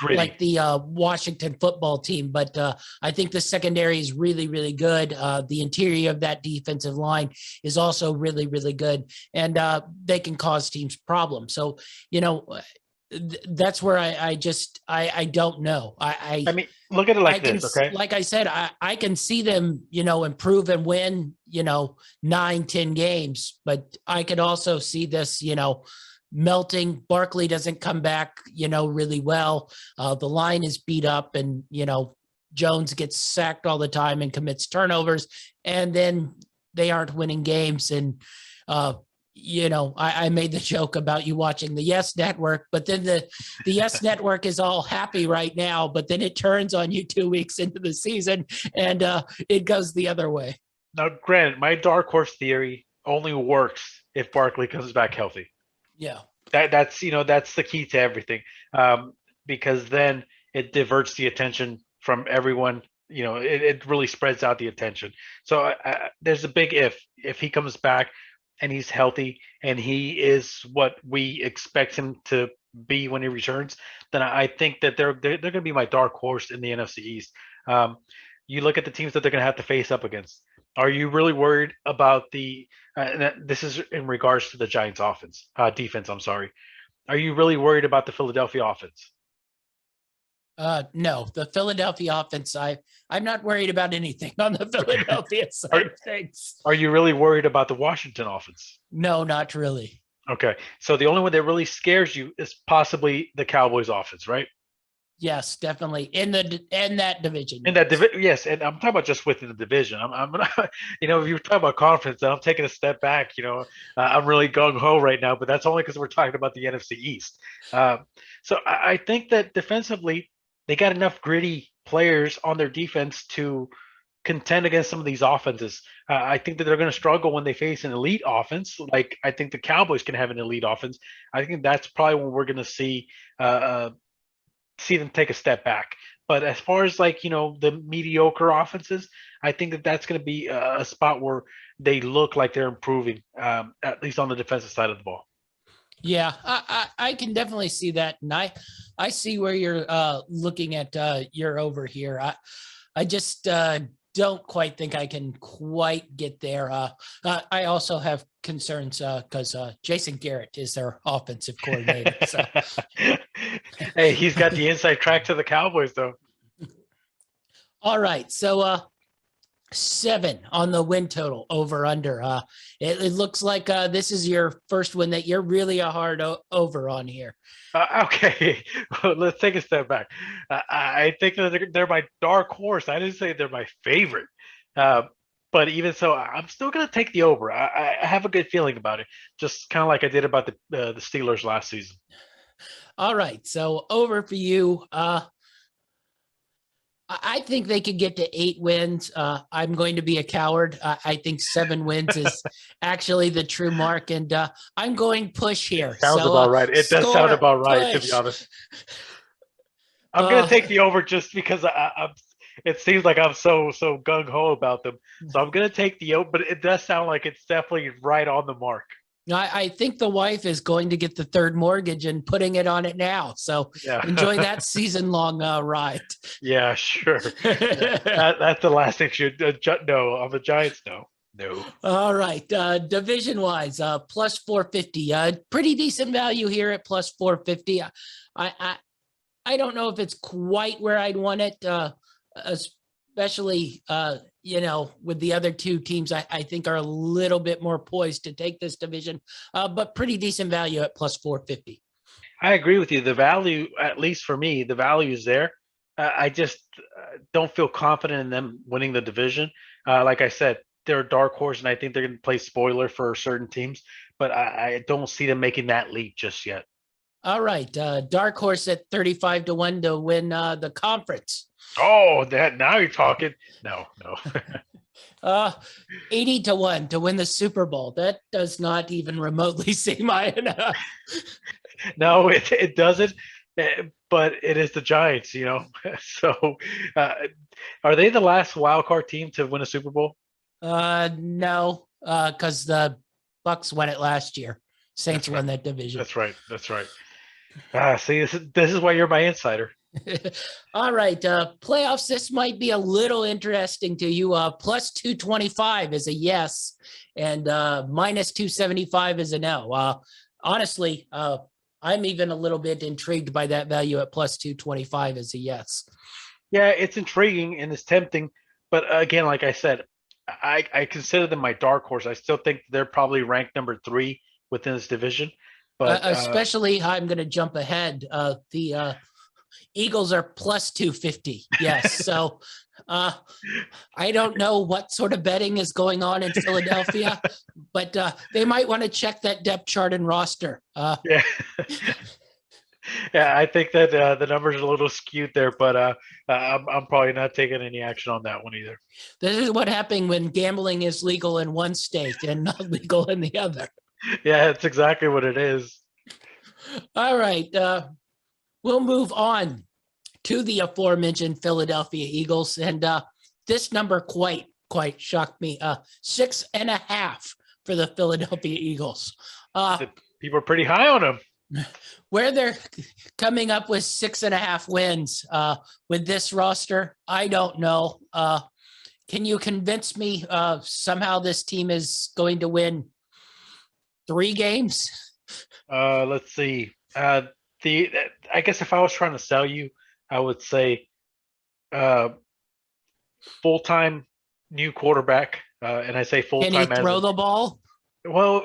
like the Washington football team, but I think the secondary is really, really good. The interior of that defensive line is also really, really good, and they can cause teams problems. So, that's where I don't know. I mean, look at it like this, okay? Like I said, I can see them, improve and win, 9-10 games, but I could also see this, melting. Barkley doesn't come back, really well. The line is beat up, and, Jones gets sacked all the time and commits turnovers, and then they aren't winning games. And, I made the joke about you watching the Yes Network, but then the Yes Network is all happy right now, but then it turns on you 2 weeks into the season, and it goes the other way. Now, granted, my dark horse theory only works if Barkley comes back healthy. Yeah. That's the key to everything, because then it diverts the attention from everyone. It really spreads out the attention. So there's a big if he comes back and he's healthy and he is what we expect him to be when he returns, then I think that they're going to be my dark horse in the NFC East. You look at the teams that they're going to have to face up against. Are you really worried about this is in regards to the Giants defense, I'm sorry. Are you really worried about the Philadelphia offense? No, the Philadelphia offense. I'm not worried about anything on the Philadelphia side Are, of things. are you really worried about the Washington offense? No, not really. Okay. So the only one that really scares you is possibly the Cowboys offense, right? Yes, definitely in that division. In that Yes. division, yes, and I'm talking about just within the division. I'm not, if you're talking about conference, I'm taking a step back. I'm really gung ho right now, but that's only because we're talking about the NFC East. So I think that defensively, they got enough gritty players on their defense to contend against some of these offenses. I think that they're going to struggle when they face an elite offense. Like I think the Cowboys can have an elite offense. I think that's probably when we're going to see them take a step back. But as far as like the mediocre offenses, I think that that's going to be a spot where they look like they're improving, at least on the defensive side of the ball. Yeah, I can definitely see that, and I see where you're looking at you're over here. I just don't quite think I can quite get there. I also have concerns because Jason Garrett is their offensive coordinator. So. Hey, he's got the inside track to the Cowboys, though. All right, so 7 on the win total over under. It looks like this is your first one that you're really a hard over on here. Okay, well, let's take a step back. I think that they're my dark horse. I didn't say they're my favorite, but even so, I'm still going to take the over. I have a good feeling about it, just kind of like I did about the Steelers last season. All right, so over for you. I think they could get to 8 wins. I'm going to be a coward. I think 7 wins is actually the true mark, and I'm going push here. Sounds about right. It does sound about right, to be push. honest. I'm going to take the over just because it seems like I'm so gung ho about them. So I'm going to take the over, but it does sound like it's definitely right on the mark. I think the wife is going to get the 3rd mortgage and putting it on it now. So yeah. Enjoy that season-long ride. Yeah, sure. That's the last thing you no, on the Giants, no. All right. Division-wise, plus 450. Pretty decent value here at plus 450. I don't know if it's quite where I'd want it, especially with the other 2 teams I think are a little bit more poised to take this division, but pretty decent value at plus 450. I agree with you. The value, at least for me, the value is there. I just don't feel confident in them winning the division. Like I said, they're a dark horse, and I think they're going to play spoiler for certain teams, but I don't see them making that leap just yet. All right. Dark horse at 35 to 1 to win the conference. Oh, now you're talking. No. 80 to 1 to win the Super Bowl. That does not even remotely seem high enough. No, it doesn't. But it is the Giants, So, are they the last wild card team to win a Super Bowl? No, because the Bucks won it last year. Saints won that division. That's right. See, this is why you're my insider. All right. Playoffs. This might be a little interesting to you. Plus 225 is a yes, and minus 275 is a no. Honestly, I'm even a little bit intrigued by that value at plus 225 as a yes. Yeah, it's intriguing and it's tempting, but again, like I said, I consider them my dark horse. I still think they're probably ranked number 3 within this division. But especially, I'm going to jump ahead. The Eagles are plus 250. Yes. So I don't know what sort of betting is going on in Philadelphia, but they might want to check that depth chart and roster. Yeah. Yeah, I think that the numbers are a little skewed there, but I'm probably not taking any action on that one either. This is what happened when gambling is legal in one state and not legal in the other. Yeah, that's exactly what it is. All right. We'll move on to the aforementioned Philadelphia Eagles. And this number quite shocked me. 6.5 for the Philadelphia Eagles. People are pretty high on them. Where they're coming up with 6.5 wins with this roster, I don't know. Can you convince me somehow this team is going to win 3 games? Let's see. I guess if I was trying to sell you I would say full-time new quarterback, and I say Can he full-time as throw in, the ball? well,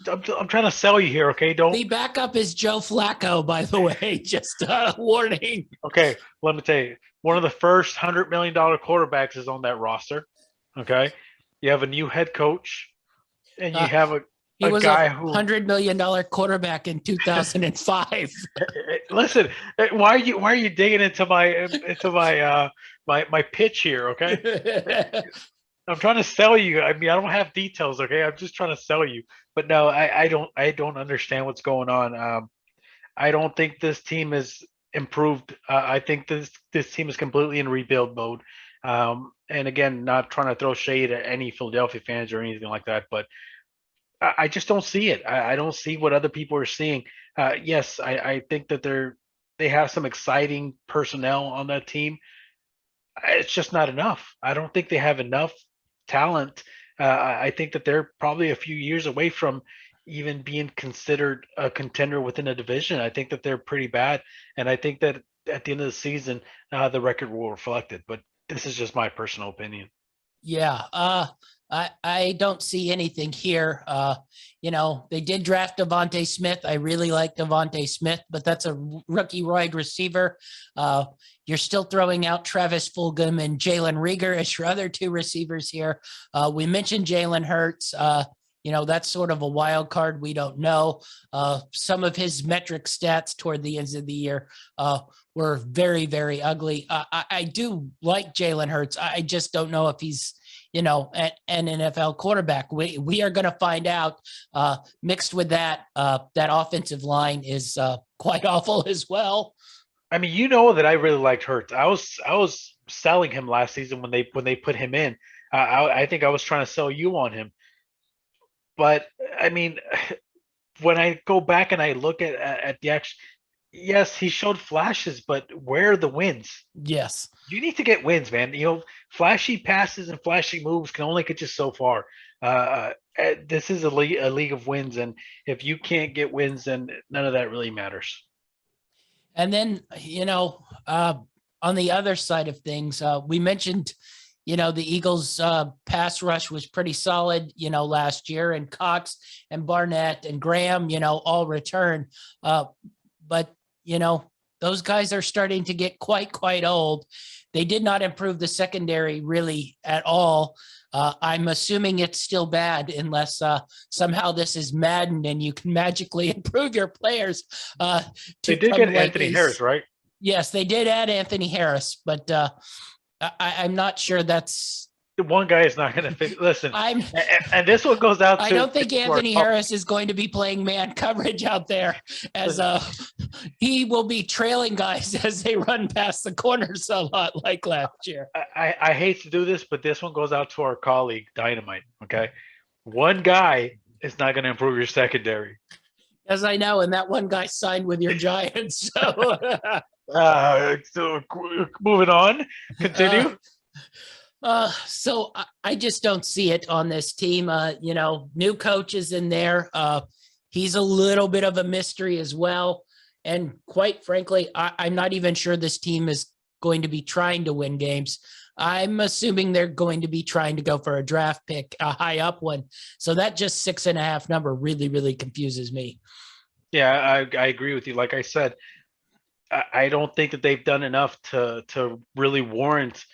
I'm trying to sell you here, okay? Don't. The backup is Joe Flacco, by the way. Just warning. Okay, let me tell you, one of the first $100 million quarterbacks is on that roster. Okay, you have a new head coach, and you Uh, have he a was a guy who. $100 million quarterback in 2005. Listen, why are you digging into my pitch here? Okay, I'm trying to sell you. I mean, I don't have details. Okay, I'm just trying to sell you. But no, I don't understand what's going on. I don't think this team is improved. I think this team is completely in rebuild mode. And again, not trying to throw shade at any Philadelphia fans or anything like that, but I just don't see it. I don't see what other people are seeing. Yes, I think that they have some exciting personnel on that team. It's just not enough. I don't think they have enough talent. I think that they're probably a few years away from even being considered a contender within a division. I think that they're pretty bad, and I think that at the end of the season, the record will reflect it. But this is just my personal opinion. Yeah, I don't see anything here. They did draft Devontae Smith. I really like Devontae Smith, but that's a rookie wide receiver. You're still throwing out Travis Fulgham and Jalen Rieger as your other two receivers here. We mentioned Jalen Hurts. That's sort of a wild card. We don't know. Some of his metric stats toward the end of the year were very, very ugly. I do like Jalen Hurts. I just don't know if he's, an NFL quarterback. We are going to find out. Mixed with that, that offensive line is quite awful as well. I mean, you know that I really liked Hurts. I was selling him last season when they put him in. I think I was trying to sell you on him. But I mean, when I go back and I look at the action, yes, he showed flashes, but where are the wins? Yes. You need to get wins, man. Flashy passes and flashy moves can only get you so far. This is a league of wins, and if you can't get wins, then none of that really matters. And then, on the other side of things, we mentioned, the Eagles pass rush was pretty solid, last year, and Cox and Barnett and Graham, all return. But, those guys are starting to get quite old. They did not improve the secondary really at all. I'm assuming it's still bad unless somehow this is Madden and you can magically improve your players. They did get Anthony Harris, right? Yes, they did add Anthony Harris, but I'm not sure that's. The one guy is not going to fit. Listen, and this one goes out to. I don't think Anthony Harris is going to be playing man coverage out there, as he will be trailing guys as they run past the corners a lot like last year. I hate to do this, but this one goes out to our colleague Dynamite. Okay, one guy is not going to improve your secondary. As I know, and that one guy signed with your Giants. So moving on, continue. So I just don't see it on this team. New coaches in there. He's a little bit of a mystery as well. And quite frankly, I'm not even sure this team is going to be trying to win games. I'm assuming they're going to be trying to go for a draft pick, a high up one. So that just 6.5 number really, really confuses me. Yeah, I agree with you. Like I said, I don't think that they've done enough to really warrant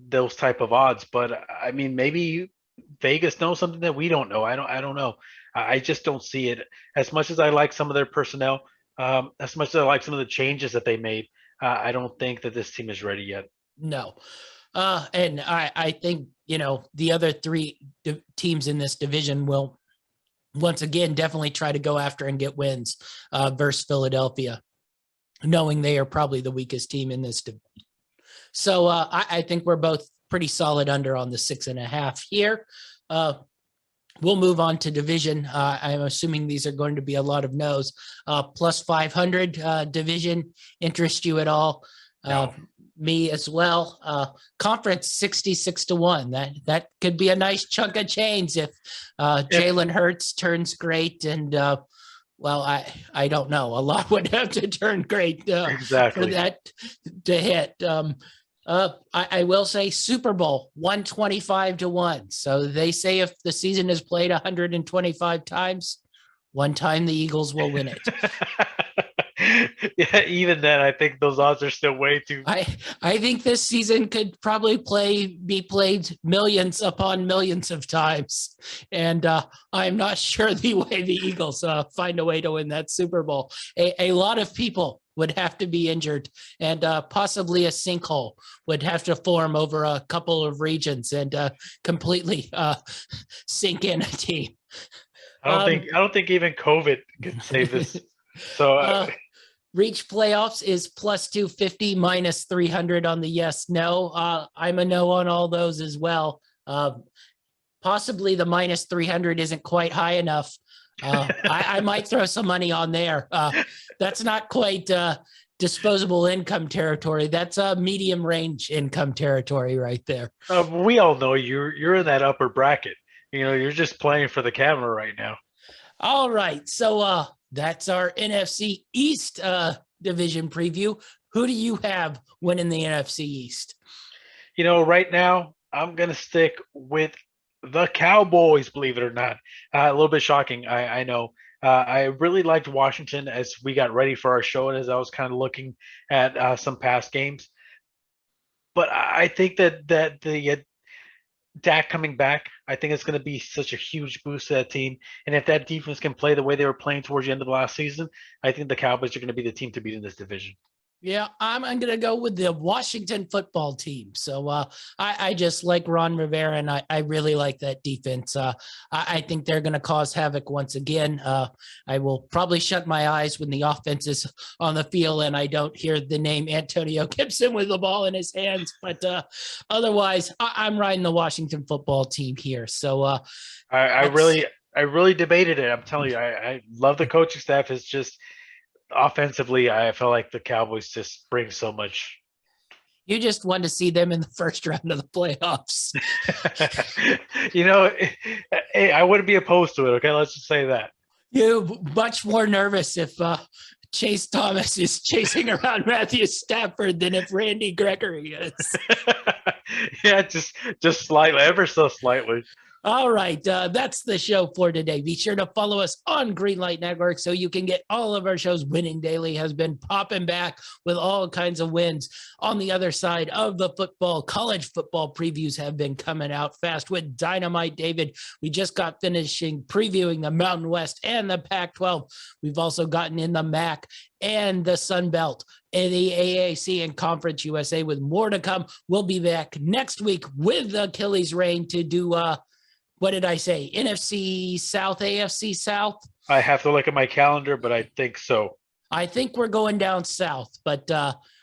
those type of odds. But I mean, maybe Vegas knows something that we don't know. I don't know. I just don't see it. As much as I like some of their personnel, as much as I like some of the changes that they made, I don't think that this team is ready yet. No. And I think, the other three teams in this division will once again definitely try to go after and get wins versus Philadelphia, knowing they are probably the weakest team in this division. So I think we're both pretty solid under on the 6.5 here. We'll move on to division. I'm assuming these are going to be a lot of no's. Plus 500 division interest you at all? No. Me as well. Conference 66-1. That could be a nice chunk of change if Jalen Hurts turns great and Well, I don't know. A lot would have to turn great for Exactly. that to hit. I will say Super Bowl 125-1. So they say if the season is played 125 times, one time the Eagles will win it. Yeah, even then, I think those odds are still way too. I think this season could probably be played millions upon millions of times, and I'm not sure the way the Eagles find a way to win that Super Bowl. A lot of people would have to be injured, and possibly a sinkhole would have to form over a couple of regions and completely sink in a team. I don't think even COVID can save this. So reach playoffs is plus 250, minus 300 on the yes, no. I'm a no on all those as well. Possibly the minus 300 isn't quite high enough. I might throw some money on there. That's not quite disposable income territory. That's a medium range income territory right there. we all know you're in that upper bracket. You're just playing for the camera right now. All right. So that's our NFC East division preview. Who do you have winning the NFC East? Right now, I'm going to stick with the Cowboys, believe it or not. A little bit shocking, I know. I really liked Washington as we got ready for our show and as I was kind of looking at some past games. But I think that the Dak coming back, I think it's going to be such a huge boost to that team. And if that defense can play the way they were playing towards the end of the last season, I think the Cowboys are going to be the team to beat in this division. Yeah, I'm going to go with the Washington football team. So I just like Ron Rivera, and I really like that defense. I think they're going to cause havoc once again. I will probably shut my eyes when the offense is on the field and I don't hear the name Antonio Gibson with the ball in his hands. But otherwise, I'm riding the Washington football team here. So I really debated it. I'm telling you, I love the coaching staff. It's just offensively, I feel like the Cowboys just bring so much. You just want to see them in the first round of the playoffs. Hey, I wouldn't be opposed to it. Okay, let's just say that. You're much more nervous if Chase Thomas is chasing around Matthew Stafford than if Randy Gregory is. Yeah, just slightly, ever so slightly. All right, that's the show for today. Be sure to follow us on Greenlight Network so you can get all of our shows. Winning Daily has been popping back with all kinds of wins. On the other side of the football, college football previews have been coming out fast with Dynamite David. We just got finishing previewing the Mountain West and the Pac-12. We've also gotten in the MAC and the Sun Belt and the AAC and Conference USA with more to come. We'll be back next week with Achilles Reign to do what did I say? NFC South, AFC South? I have to look at my calendar, but I think so. I think we're going down south, but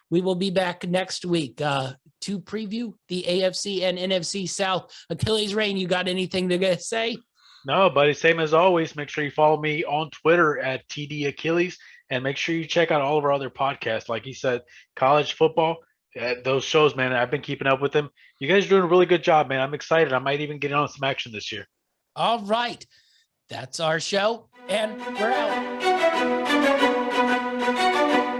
we will be back next week to preview the AFC and NFC South. Achilles Reign, you got anything to say? No, buddy, same as always. Make sure you follow me on Twitter at TD Achilles, and make sure you check out all of our other podcasts. Like he said, college football, those shows, man, I've been keeping up with them. You guys are doing a really good job, man. I'm excited. I might even get on some action this year. All right. That's our show, and we're out.